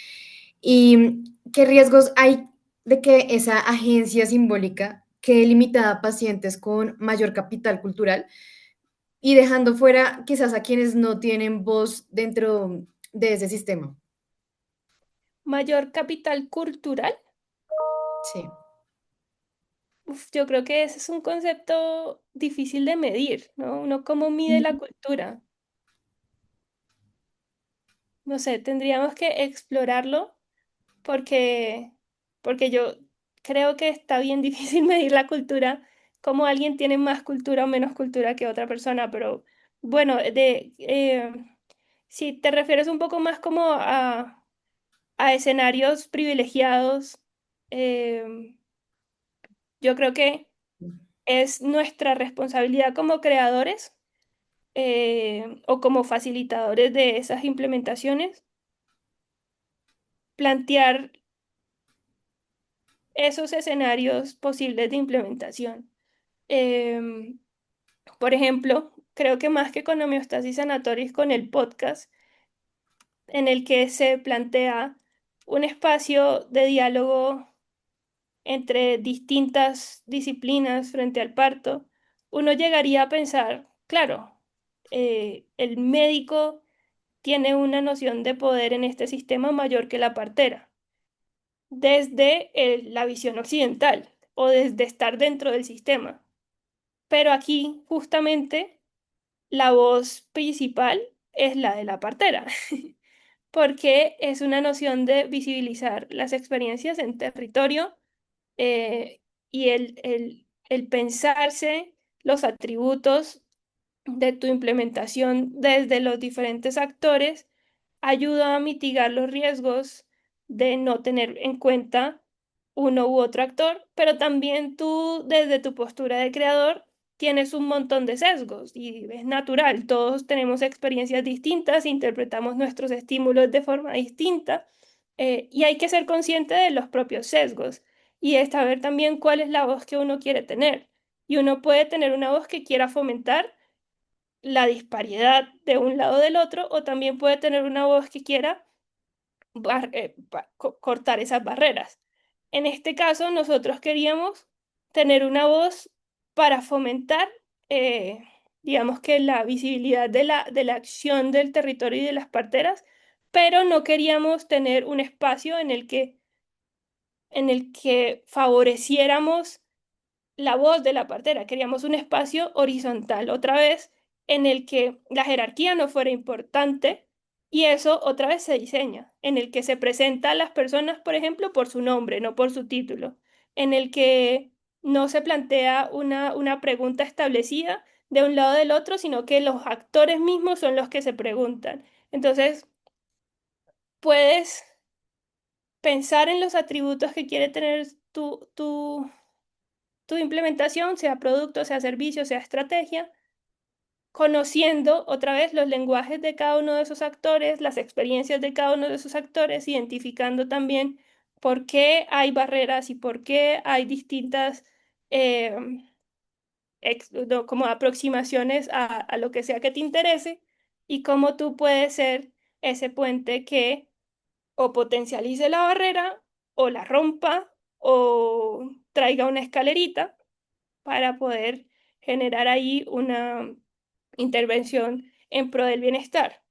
¿Y qué riesgos hay de que esa agencia simbólica quede limitada a pacientes con mayor capital cultural y dejando fuera quizás a quienes no tienen voz dentro de ese sistema? Mayor capital cultural. Sí. Uf, yo creo que ese es un concepto difícil de medir, ¿no? Uno cómo mide la Ujú. cultura. No sé, tendríamos que explorarlo porque, porque yo creo que está bien difícil medir la cultura, como alguien tiene más cultura o menos cultura que otra persona, pero bueno, si te refieres un poco más como a escenarios privilegiados, eh, yo creo que es nuestra responsabilidad como creadores o como facilitadores de esas implementaciones, plantear esos escenarios posibles de implementación. Em, por ejemplo, creo que más que con homeostasis sanatoris, con el podcast, en el que se plantea un espacio de diálogo entre distintas disciplinas frente al parto, uno llegaría a pensar, claro, el médico tiene una noción de poder en este sistema mayor que la partera, desde la visión occidental o desde estar dentro del sistema. Pero aquí, justamente, la voz principal es la de la partera, porque es una noción de visibilizar las experiencias en territorio y el pensarse los atributos de tu implementación desde los diferentes actores ayuda a mitigar los riesgos de no tener en cuenta uno u otro actor, pero también tú desde tu postura de creador tienes un montón de sesgos y es natural, todos tenemos experiencias distintas, interpretamos nuestros estímulos de forma distinta y hay que ser consciente de los propios sesgos y de saber también cuál es la voz que uno quiere tener. Y uno puede tener una voz que quiera fomentar la disparidad de un lado del otro, o también puede tener una voz que quiera cortar esas barreras. En este caso, nosotros queríamos tener una voz para fomentar, eh, digamos que la visibilidad de la acción del territorio y de las parteras, pero no queríamos tener un espacio en el que favoreciéramos la voz de la partera. Queríamos un espacio horizontal, otra vez, en el que la jerarquía no fuera importante y eso otra vez se diseña, en el que se presenta a las personas, por ejemplo, por su nombre, no por su título, en el que no se plantea una pregunta establecida de un lado del otro, sino que los actores mismos son los que se preguntan. Entonces, puedes pensar en los atributos que quiere tener tu implementación, sea producto, sea servicio, sea estrategia, conociendo otra vez los lenguajes de cada uno de esos actores, las experiencias de cada uno de esos actores, identificando también por qué hay barreras y por qué hay distintas eh, no, como aproximaciones a lo que sea que te interese y cómo tú puedes ser ese puente que o potencialice la barrera o la rompa o traiga una escalerita para poder generar ahí una intervención en pro del bienestar.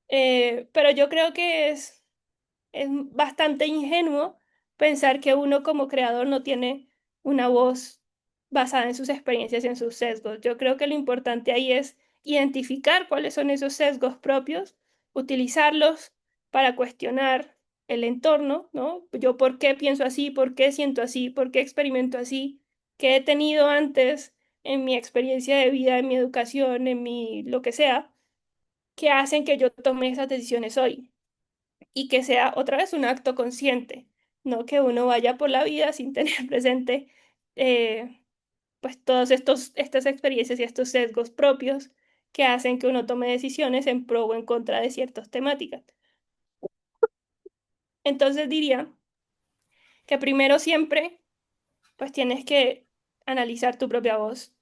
Pero yo creo que es bastante ingenuo pensar que uno como creador no tiene una voz basada en sus experiencias y en sus sesgos. Yo creo que lo importante ahí es identificar cuáles son esos sesgos propios, utilizarlos para cuestionar el entorno, ¿no? Yo por qué pienso así, por qué siento así, por qué experimento así, qué he tenido antes en mi experiencia de vida, en mi educación, en mi lo que sea, que hacen que yo tome esas decisiones hoy y que sea otra vez un acto consciente, no que uno vaya por la vida sin tener presente pues todas estas experiencias y estos sesgos propios que hacen que uno tome decisiones en pro o en contra de ciertas temáticas. Entonces diría que primero siempre pues tienes que analizar tu propia voz.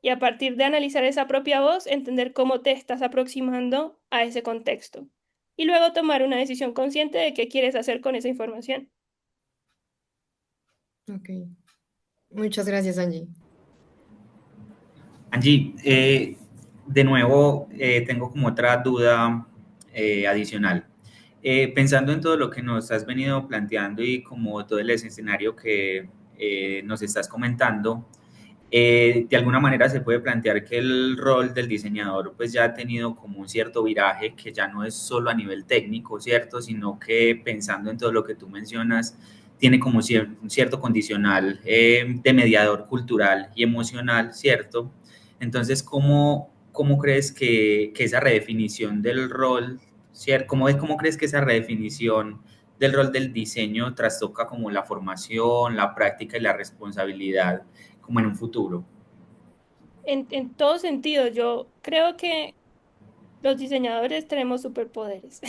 Y a partir de analizar esa propia voz, entender cómo te estás aproximando a ese contexto. Y luego tomar una decisión consciente de qué quieres hacer con esa información. Ok. Muchas gracias, Angie. Angie, de nuevo, tengo como otra duda adicional. Pensando en todo lo que nos has venido planteando y como todo el escenario que nos estás comentando, de alguna manera se puede plantear que el rol del diseñador pues ya ha tenido como un cierto viraje que ya no es solo a nivel técnico, ¿cierto? Sino que pensando en todo lo que tú mencionas, tiene como un cierto condicional de mediador cultural y emocional, ¿cierto? Entonces, ¿cómo crees que esa redefinición del rol, ¿cierto? ¿Cómo crees que esa redefinición del rol del diseño trastoca como la formación, la práctica y la responsabilidad como en un futuro? En todo sentido, yo creo que los diseñadores tenemos superpoderes.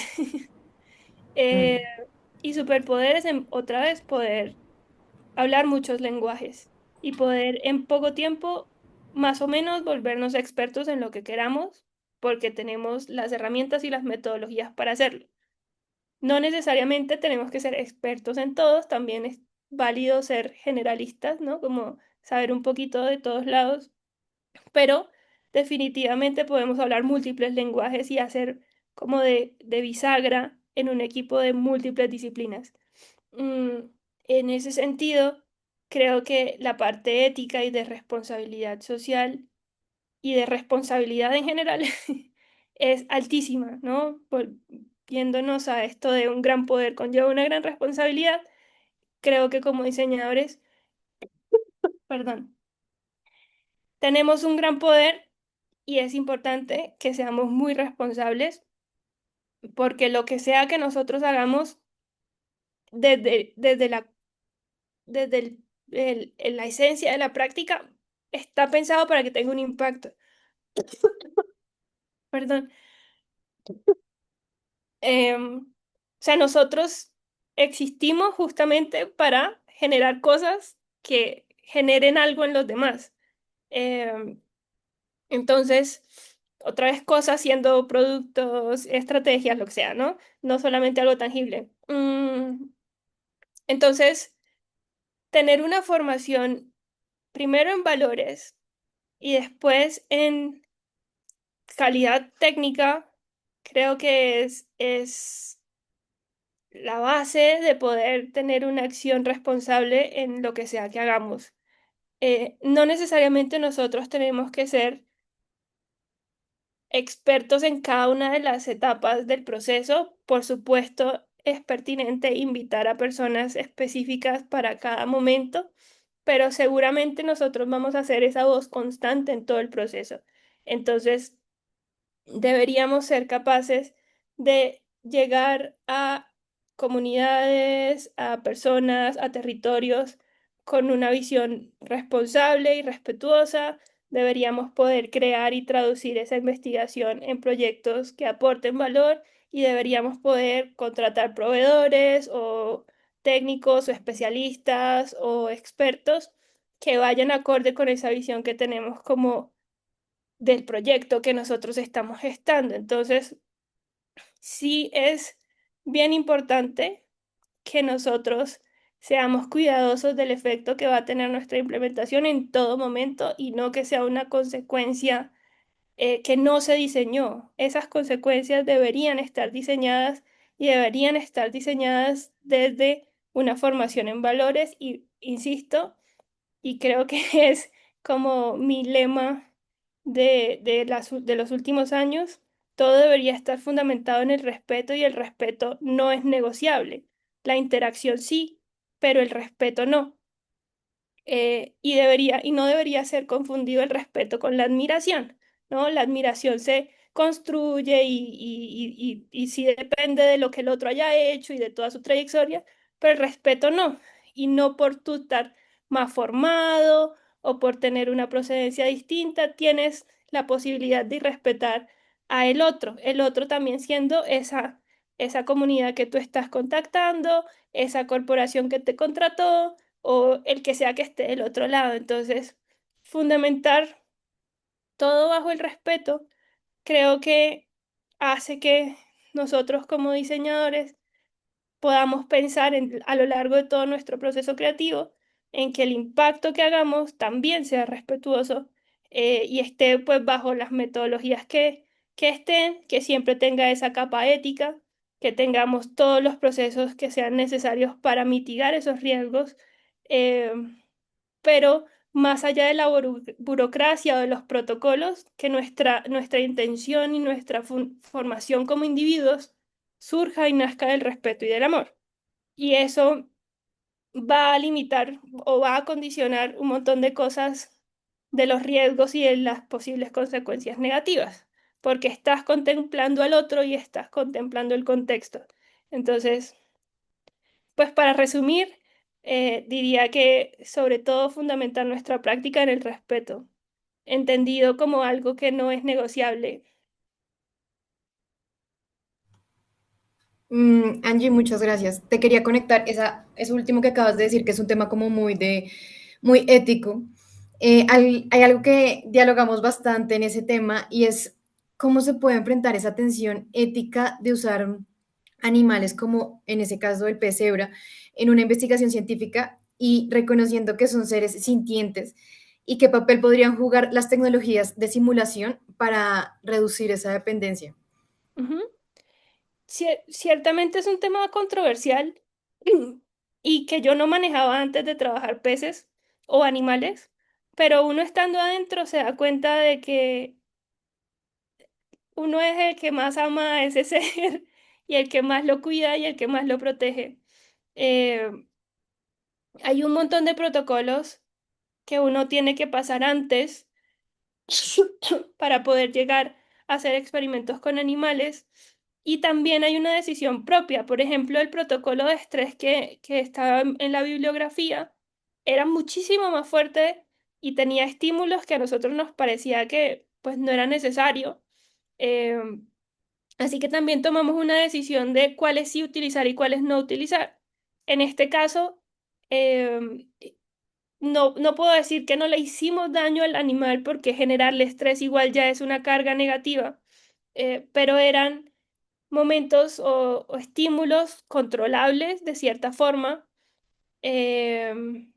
Eh, Mm, y superpoderes en otra vez poder hablar muchos lenguajes y poder en poco tiempo más o menos volvernos expertos en lo que queramos porque tenemos las herramientas y las metodologías para hacerlo. No necesariamente tenemos que ser expertos en todos, también es válido ser generalistas, ¿no? Como saber un poquito de todos lados, pero definitivamente podemos hablar múltiples lenguajes y hacer como de bisagra en un equipo de múltiples disciplinas. Mm, en ese sentido, creo que la parte ética y de responsabilidad social y de responsabilidad en general es altísima, ¿no? Viéndonos a esto de un gran poder conlleva una gran responsabilidad, creo que como diseñadores, perdón, tenemos un gran poder y es importante que seamos muy responsables porque lo que sea que nosotros hagamos desde desde la esencia de la práctica está pensado para que tenga un impacto. Perdón. O sea, nosotros existimos justamente para generar cosas que generen algo en los demás. Em, entonces, otra vez cosas siendo productos, estrategias, lo que sea, ¿no? No solamente algo tangible. Entonces, tener una formación primero en valores y después en calidad técnica, creo que es la base de poder tener una acción responsable en lo que sea que hagamos. No necesariamente nosotros tenemos que ser expertos en cada una de las etapas del proceso. Por supuesto, es pertinente invitar a personas específicas para cada momento, pero seguramente nosotros vamos a ser esa voz constante en todo el proceso. Entonces, deberíamos ser capaces de llegar a comunidades, a personas, a territorios con una visión responsable y respetuosa. Deberíamos poder crear y traducir esa investigación en proyectos que aporten valor y deberíamos poder contratar proveedores o técnicos o especialistas o expertos que vayan acorde con esa visión que tenemos como del proyecto que nosotros estamos gestando. Entonces, sí es bien importante que nosotros seamos cuidadosos del efecto que va a tener nuestra implementación en todo momento y no que sea una consecuencia que no se diseñó. Esas consecuencias deberían estar diseñadas y deberían estar diseñadas desde una formación en valores y, insisto, y creo que es como mi lema de los últimos años. Todo debería estar fundamentado en el respeto y el respeto no es negociable. La interacción sí, pero el respeto no. Y no debería ser confundido el respeto con la admiración, ¿no? La admiración se construye y sí depende de lo que el otro haya hecho y de toda su trayectoria, pero el respeto no. Y no por tú estar más formado o por tener una procedencia distinta, tienes la posibilidad de respetar a el otro también siendo esa comunidad que tú estás contactando, esa corporación que te contrató, o el que sea que esté del otro lado. Entonces, fundamentar todo bajo el respeto creo que hace que nosotros como diseñadores podamos pensar a lo largo de todo nuestro proceso creativo en que el impacto que hagamos también sea respetuoso, y esté pues bajo las metodologías que estén, que siempre tenga esa capa ética, que tengamos todos los procesos que sean necesarios para mitigar esos riesgos, eh, pero más allá de la burocracia o de los protocolos, que nuestra intención y nuestra formación como individuos surja y nazca del respeto y del amor. Y eso va a limitar o va a condicionar un montón de cosas, de los riesgos y de las posibles consecuencias negativas, porque estás contemplando al otro y estás contemplando el contexto. Entonces, pues para resumir, diría que sobre todo fundamentar nuestra práctica en el respeto, entendido como algo que no es negociable. Angie, muchas gracias. Te quería conectar eso último que acabas de decir, que es un tema como muy ético. Hay algo que dialogamos bastante en ese tema y es cómo se puede enfrentar esa tensión ética de usar animales como en ese caso el pez cebra en una investigación científica y reconociendo que son seres sintientes y qué papel podrían jugar las tecnologías de simulación para reducir esa dependencia. Ujú. Ciertamente es un tema controversial y que yo no manejaba antes de trabajar peces o animales, pero uno estando adentro se da cuenta de que uno es el que más ama a ese ser y el que más lo cuida y el que más lo protege. Eh, Hay un montón de protocolos que uno tiene que pasar antes para poder llegar a hacer experimentos con animales. Y también hay una decisión propia. Por ejemplo, el protocolo de estrés que estaba en la bibliografía era muchísimo más fuerte y tenía estímulos que a nosotros nos parecía que pues no era necesario. Eh, Así que también tomamos una decisión de cuáles sí utilizar y cuáles no utilizar. En este caso, eh, no puedo decir que no le hicimos daño al animal porque generarle estrés igual ya es una carga negativa, pero eran momentos o estímulos controlables de cierta forma, en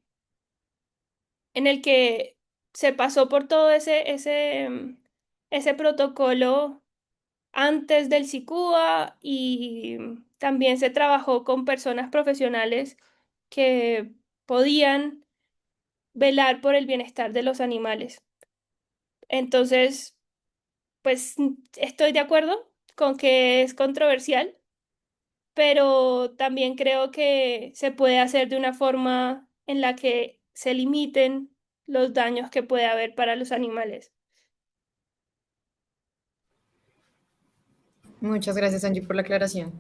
el que se pasó por todo ese protocolo antes del SICUA y también se trabajó con personas profesionales que podían velar por el bienestar de los animales. Entonces, pues estoy de acuerdo con que es controversial, pero también creo que se puede hacer de una forma en la que se limiten los daños que puede haber para los animales. Muchas gracias, Angie, por la aclaración.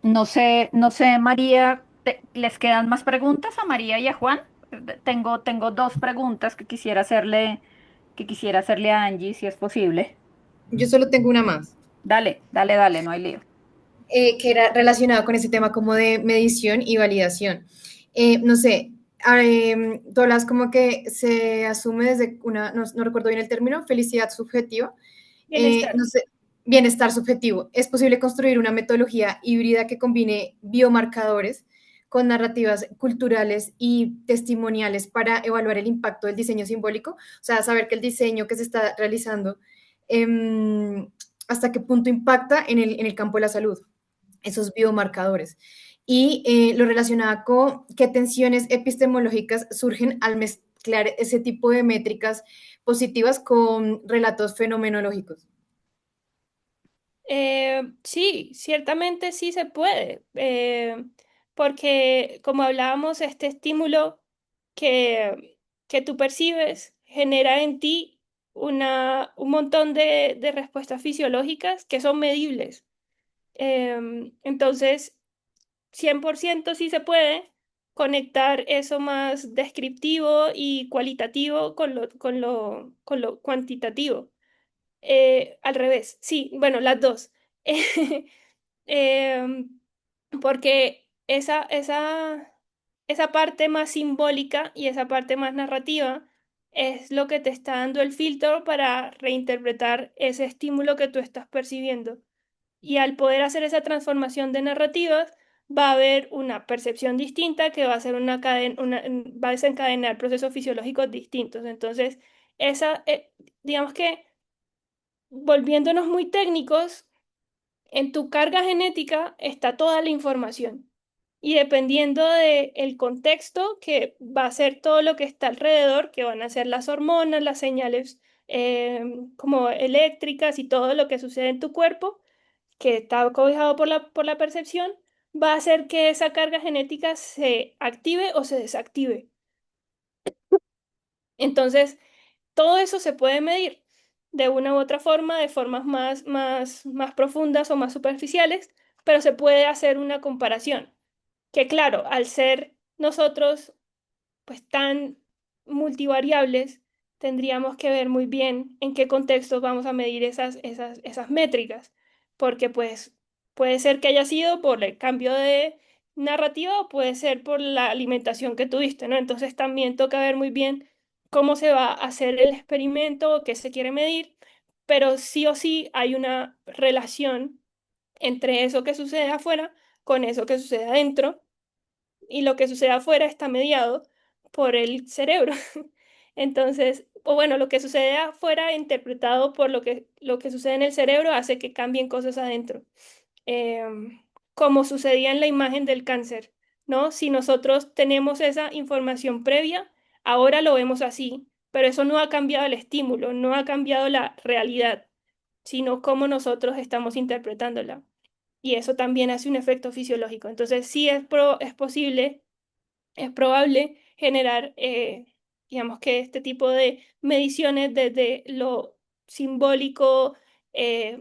No sé, María, ¿les quedan más preguntas a María y a Juan? Tengo dos preguntas que quisiera hacerle a Angie, si es posible. Yo solo tengo una más. Dale, dale, dale, no hay lío. Que era relacionado con ese tema como de medición y validación. No sé, tú hablas como que se asume desde no recuerdo bien el término, felicidad subjetiva, Bienestar. no sé, bienestar subjetivo. ¿Es posible construir una metodología híbrida que combine biomarcadores con narrativas culturales y testimoniales para evaluar el impacto del diseño simbólico? O sea, saber que el diseño que se está realizando, hasta qué punto impacta en el campo de la salud, esos biomarcadores. Y lo relacionaba con qué tensiones epistemológicas surgen al mezclar ese tipo de métricas positivas con relatos fenomenológicos. Sí, ciertamente sí se puede, porque como hablábamos, este estímulo que tú percibes genera en ti un montón de respuestas fisiológicas que son medibles. Entonces, 100% sí se puede conectar eso más descriptivo y cualitativo con lo cuantitativo. Al revés, sí, bueno, las dos. Em, Porque esa parte más simbólica y esa parte más narrativa es lo que te está dando el filtro para reinterpretar ese estímulo que tú estás percibiendo. Y al poder hacer esa transformación de narrativas, va a haber una percepción distinta que va a ser va a desencadenar procesos fisiológicos distintos. Entonces, digamos que volviéndonos muy técnicos, en tu carga genética está toda la información. Y dependiendo del contexto, que va a ser todo lo que está alrededor, que van a ser las hormonas, las señales como eléctricas y todo lo que sucede en tu cuerpo, que está cobijado por la percepción, va a hacer que esa carga genética se active o se desactive. Entonces, todo eso se puede medir de una u otra forma, de formas más profundas o más superficiales, pero se puede hacer una comparación. Que claro, al ser nosotros pues tan multivariables, tendríamos que ver muy bien en qué contextos vamos a medir esas métricas, porque pues puede ser que haya sido por el cambio de narrativa o puede ser por la alimentación que tuviste, ¿no? Entonces también toca ver muy bien cómo se va a hacer el experimento, qué se quiere medir, pero sí o sí hay una relación entre eso que sucede afuera con eso que sucede adentro y lo que sucede afuera está mediado por el cerebro. Entonces, o bueno, lo que sucede afuera interpretado por lo que sucede en el cerebro hace que cambien cosas adentro. Como sucedía en la imagen del cáncer, ¿no? Si nosotros tenemos esa información previa, ahora lo vemos así, pero eso no ha cambiado el estímulo, no ha cambiado la realidad, sino cómo nosotros estamos interpretándola. Y eso también hace un efecto fisiológico. Entonces, sí es posible, es probable generar, digamos que este tipo de mediciones desde lo simbólico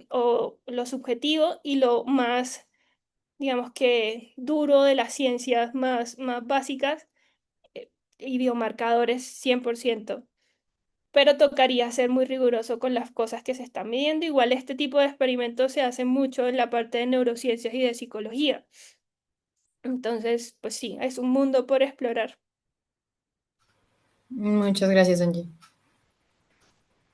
o lo subjetivo y lo más, digamos que duro de las ciencias más básicas y biomarcadores 100%. Pero tocaría ser muy riguroso con las cosas que se están midiendo. Igual este tipo de experimentos se hacen mucho en la parte de neurociencias y de psicología. Entonces, pues sí, es un mundo por explorar. Muchas gracias, Angie.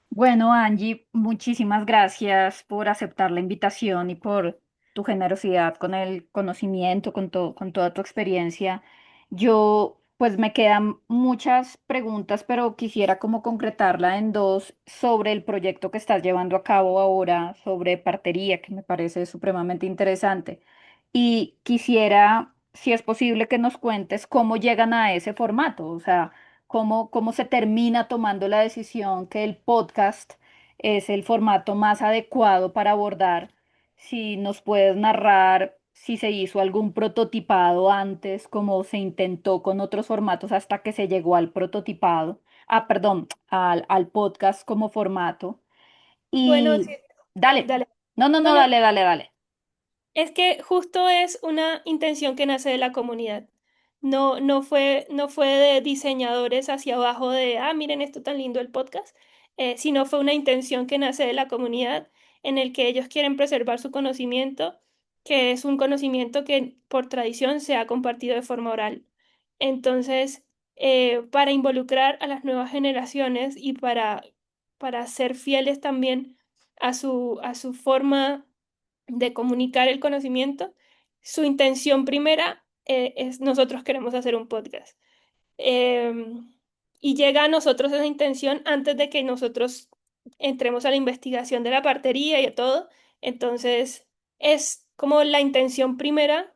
Bueno, Angie, muchísimas gracias por aceptar la invitación y por tu generosidad con el conocimiento, con toda tu experiencia. Yo, pues me quedan muchas preguntas, pero quisiera como concretarla en dos sobre el proyecto que estás llevando a cabo ahora, sobre partería, que me parece supremamente interesante. Y quisiera, si es posible, que nos cuentes cómo llegan a ese formato, o sea, cómo se termina tomando la decisión que el podcast es el formato más adecuado para abordar. Si nos puedes narrar si se hizo algún prototipado antes, como se intentó con otros formatos hasta que se llegó al prototipado, perdón, al podcast como formato. Bueno, sí, Y dale, dale. no, no, No, no, no, dale, dale, dale. es que justo es una intención que nace de la comunidad. No fue de diseñadores hacia abajo de, miren esto tan lindo el podcast, sino fue una intención que nace de la comunidad en el que ellos quieren preservar su conocimiento, que es un conocimiento que por tradición se ha compartido de forma oral. Entonces, para involucrar a las nuevas generaciones y para ser fieles también a su forma de comunicar el conocimiento, su intención primera es nosotros queremos hacer un podcast. Em, y llega a nosotros esa intención antes de que nosotros entremos a la investigación de la partería y a todo. Entonces, es como la intención primera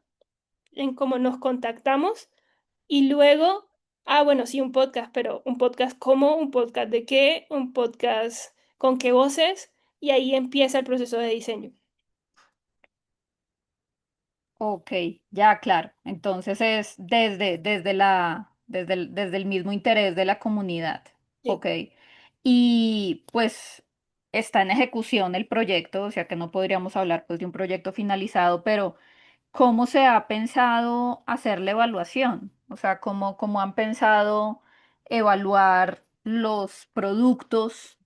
en cómo nos contactamos y luego, bueno, sí, un podcast, pero un podcast cómo, un podcast de qué, un podcast con qué voces, y ahí empieza el proceso de diseño. Ok, ya claro. Entonces es desde el mismo interés de la comunidad. Sí. Ok. Y pues está en ejecución el proyecto, o sea que no podríamos hablar pues de un proyecto finalizado, pero ¿cómo se ha pensado hacer la evaluación? O sea, ¿cómo han pensado evaluar los productos?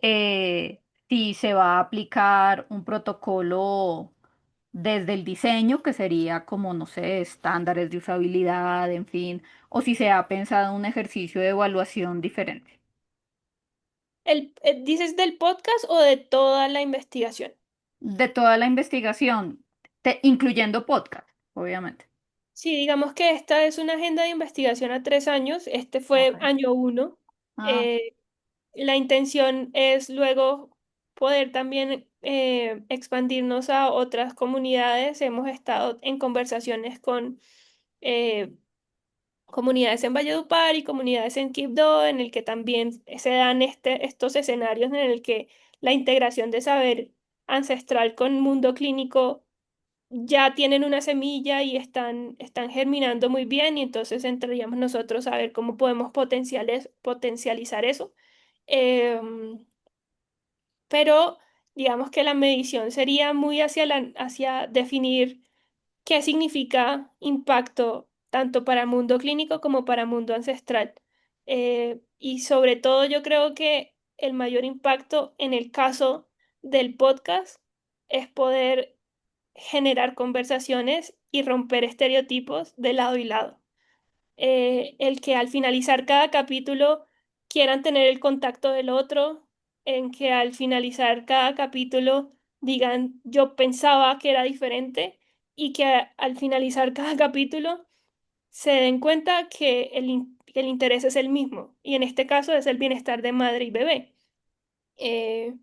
Si se va a aplicar un protocolo desde el diseño, que sería como, no sé, estándares de usabilidad, en fin, o si se ha pensado un ejercicio de evaluación diferente. ¿Dices del podcast o de toda la investigación? De toda la investigación, incluyendo podcast, obviamente. Sí, digamos que esta es una agenda de investigación a 3 años. Este Ok. fue año 1. Ah, Eh, la intención es luego poder también expandirnos a otras comunidades. Hemos estado en conversaciones con eh, comunidades en Valledupar y comunidades en Quibdó, en el que también se dan estos escenarios en el que la integración de saber ancestral con mundo clínico ya tienen una semilla y están germinando muy bien, y entonces entraríamos nosotros a ver cómo podemos potencializar eso. Em, pero digamos que la medición sería muy hacia definir qué significa impacto tanto para mundo clínico como para mundo ancestral. Y sobre todo yo creo que el mayor impacto en el caso del podcast es poder generar conversaciones y romper estereotipos de lado y lado. El que al finalizar cada capítulo quieran tener el contacto del otro, en que al finalizar cada capítulo digan yo pensaba que era diferente, y que al finalizar cada capítulo se den cuenta que que el interés es el mismo, y en este caso es el bienestar de madre y bebé. Eh,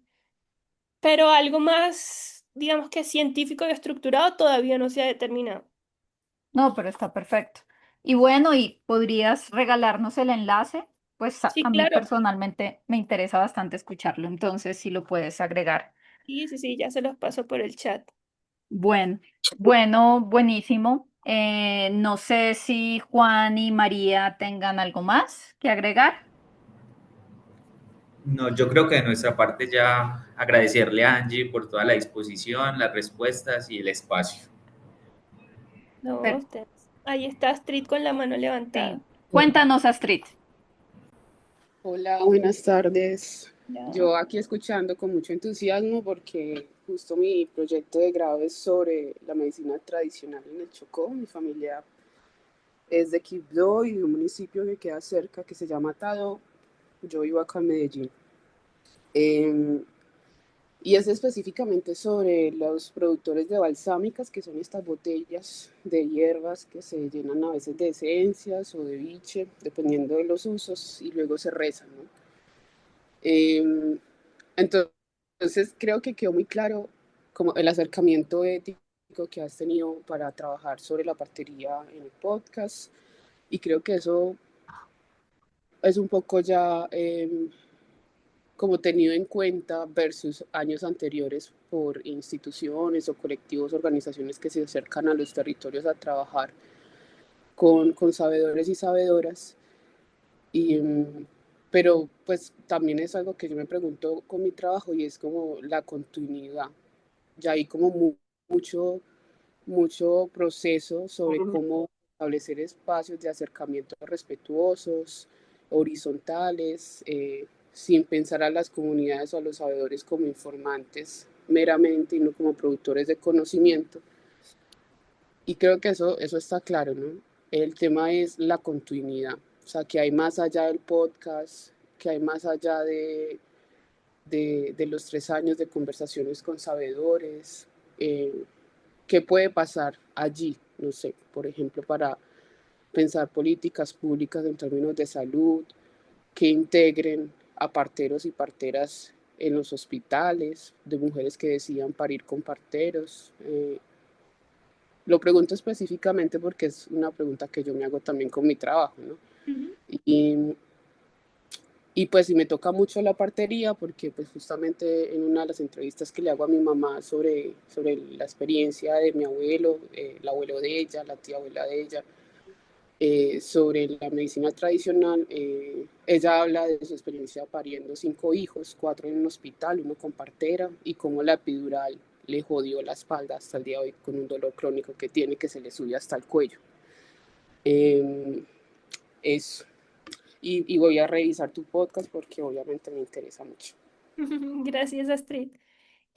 pero algo más, digamos que científico y estructurado todavía no se ha determinado. no, pero está perfecto. Y bueno, ¿y podrías regalarnos el enlace? Pues a Sí, mí claro. personalmente me interesa bastante escucharlo, entonces si lo puedes agregar. Sí, sí, sí, ya se los paso por el chat. Bueno, bueno, buenísimo. No sé si Juan y María tengan algo más que agregar. No, yo creo que de nuestra parte ya agradecerle a Angie por toda la disposición, las respuestas y el espacio. No, Per- ustedes. Ahí está Astrid con la mano sí. levantada. Cuéntanos, Astrid. Hola, buenas tardes. Ya. Yo aquí escuchando con mucho entusiasmo porque justo mi proyecto de grado es sobre la medicina tradicional en el Chocó. Mi familia es de Quibdó y de un municipio que queda cerca que se llama Tado. Yo vivo acá en Medellín. Eh, y es específicamente sobre los productores de balsámicas, que son estas botellas de hierbas que se llenan a veces de esencias o de biche, dependiendo de los usos, y luego se rezan, ¿no? Eh, entonces creo que quedó muy claro como el acercamiento ético que has tenido para trabajar sobre la partería en el podcast, y creo que eso es un poco ya como tenido en cuenta versus años anteriores por instituciones o colectivos, organizaciones que se acercan a los territorios a trabajar con sabedores y sabedoras. Y, pero pues también es algo que yo me pregunto con mi trabajo, y es como la continuidad. Ya hay como mucho, mucho proceso sobre cómo establecer espacios de acercamiento respetuosos, horizontales, sin pensar a las comunidades o a los sabedores como informantes meramente y no como productores de conocimiento. Y creo que eso está claro, ¿no? El tema es la continuidad, o sea, que hay más allá del podcast, que hay más allá de los 3 años de conversaciones con sabedores. ¿Qué puede pasar allí? No sé, por ejemplo, para pensar políticas públicas en términos de salud, que integren a parteros y parteras en los hospitales, de mujeres que decidan parir con parteros. Lo pregunto específicamente porque es una pregunta que yo me hago también con mi trabajo, ¿no? Ujú. Y, y pues sí me toca mucho la partería porque pues justamente en una de las entrevistas que le hago a mi mamá sobre la experiencia de mi abuelo, el abuelo de ella, la tía abuela de ella, sobre la medicina tradicional, ella habla de su experiencia pariendo 5 hijos, 4 en un hospital, uno con partera, y cómo la epidural le jodió la espalda hasta el día de hoy con un dolor crónico que tiene, que se le sube hasta el cuello. Eh, eso. Y voy a revisar tu podcast porque obviamente me interesa mucho. Gracias, Astrid.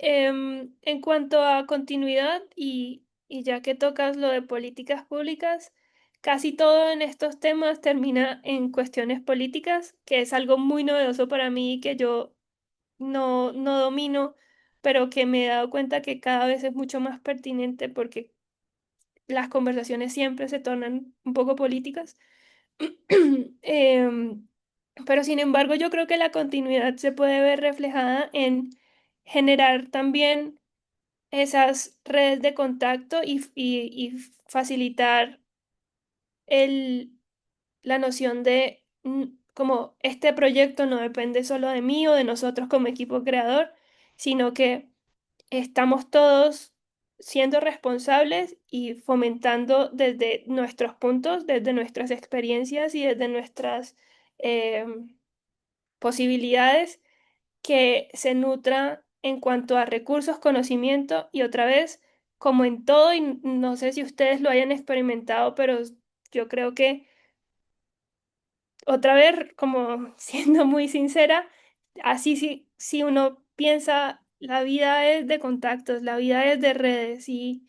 En cuanto a continuidad, y ya que tocas lo de políticas públicas, casi todo en estos temas termina en cuestiones políticas, que es algo muy novedoso para mí que yo no domino, pero que me he dado cuenta que cada vez es mucho más pertinente porque las conversaciones siempre se tornan un poco políticas. Em, pero sin embargo, yo creo que la continuidad se puede ver reflejada en generar también esas redes de contacto y facilitar el, la noción de como este proyecto no depende solo de mí o de nosotros como equipo creador, sino que estamos todos siendo responsables y fomentando desde nuestros puntos, desde nuestras experiencias y desde nuestras posibilidades que se nutra en cuanto a recursos, conocimiento y otra vez, como en todo, y no sé si ustedes lo hayan experimentado, pero yo creo que otra vez, como siendo muy sincera, así sí, si uno piensa, la vida es de contactos, la vida es de redes y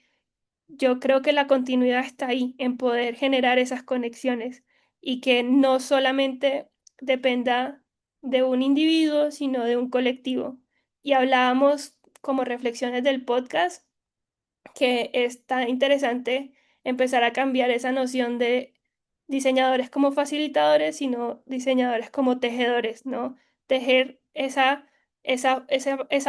yo creo que la continuidad está ahí, en poder generar esas conexiones y que no solamente dependa de un individuo, sino de un colectivo. Y hablábamos como reflexiones del podcast que está interesante empezar a cambiar esa noción de diseñadores como facilitadores, sino diseñadores como tejedores, ¿no? Tejer esa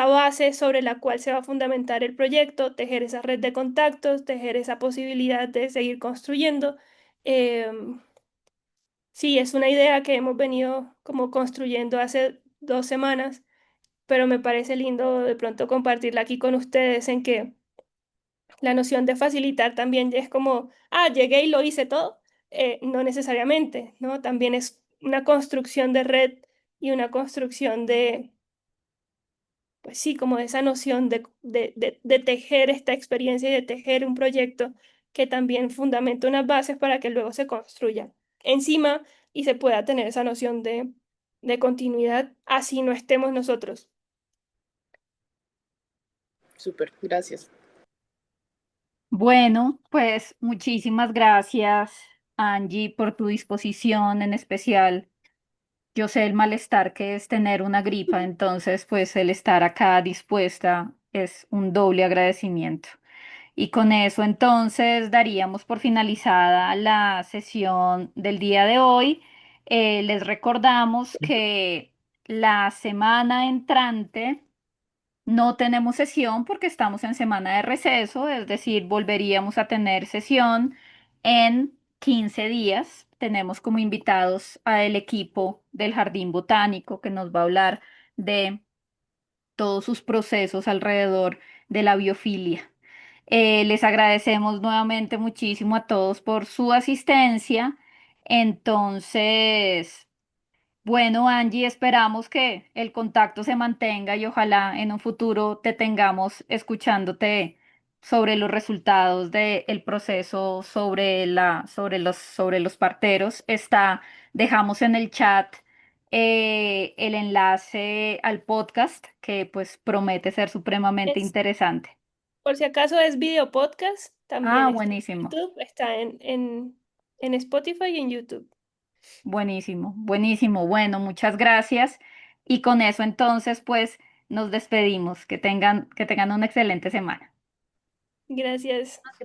base sobre la cual se va a fundamentar el proyecto, tejer esa red de contactos, tejer esa posibilidad de seguir construyendo. Em, sí, es una idea que hemos venido como construyendo hace 2 semanas, pero me parece lindo de pronto compartirla aquí con ustedes en que la noción de facilitar también es como, llegué y lo hice todo. No necesariamente, ¿no? También es una construcción de red y una construcción de, pues sí, como de esa noción de tejer esta experiencia y de tejer un proyecto que también fundamenta unas bases para que luego se construya encima y se pueda tener esa noción de continuidad, así no estemos nosotros. Súper, gracias. Bueno, pues muchísimas gracias, Angie, por tu disposición, en especial. Yo sé el malestar que es tener una gripa, entonces pues el estar acá dispuesta es un doble agradecimiento. Y con eso entonces daríamos por finalizada la sesión del día de hoy. Les recordamos que la semana entrante no tenemos sesión porque estamos en semana de receso, es decir, volveríamos a tener sesión en 15 días. Tenemos como invitados al equipo del Jardín Botánico que nos va a hablar de todos sus procesos alrededor de la biofilia. Les agradecemos nuevamente muchísimo a todos por su asistencia. Entonces, bueno, Angie, esperamos que el contacto se mantenga y ojalá en un futuro te tengamos escuchándote sobre los resultados del proceso sobre los parteros. Dejamos en el chat el enlace al podcast que pues promete ser supremamente Es, interesante. por si acaso es video podcast, también Ah, está en buenísimo. YouTube, está en Spotify y en YouTube. Buenísimo, buenísimo. Bueno, muchas gracias. Y con eso entonces, pues nos despedimos. Que tengan una excelente semana. Gracias. Gracias.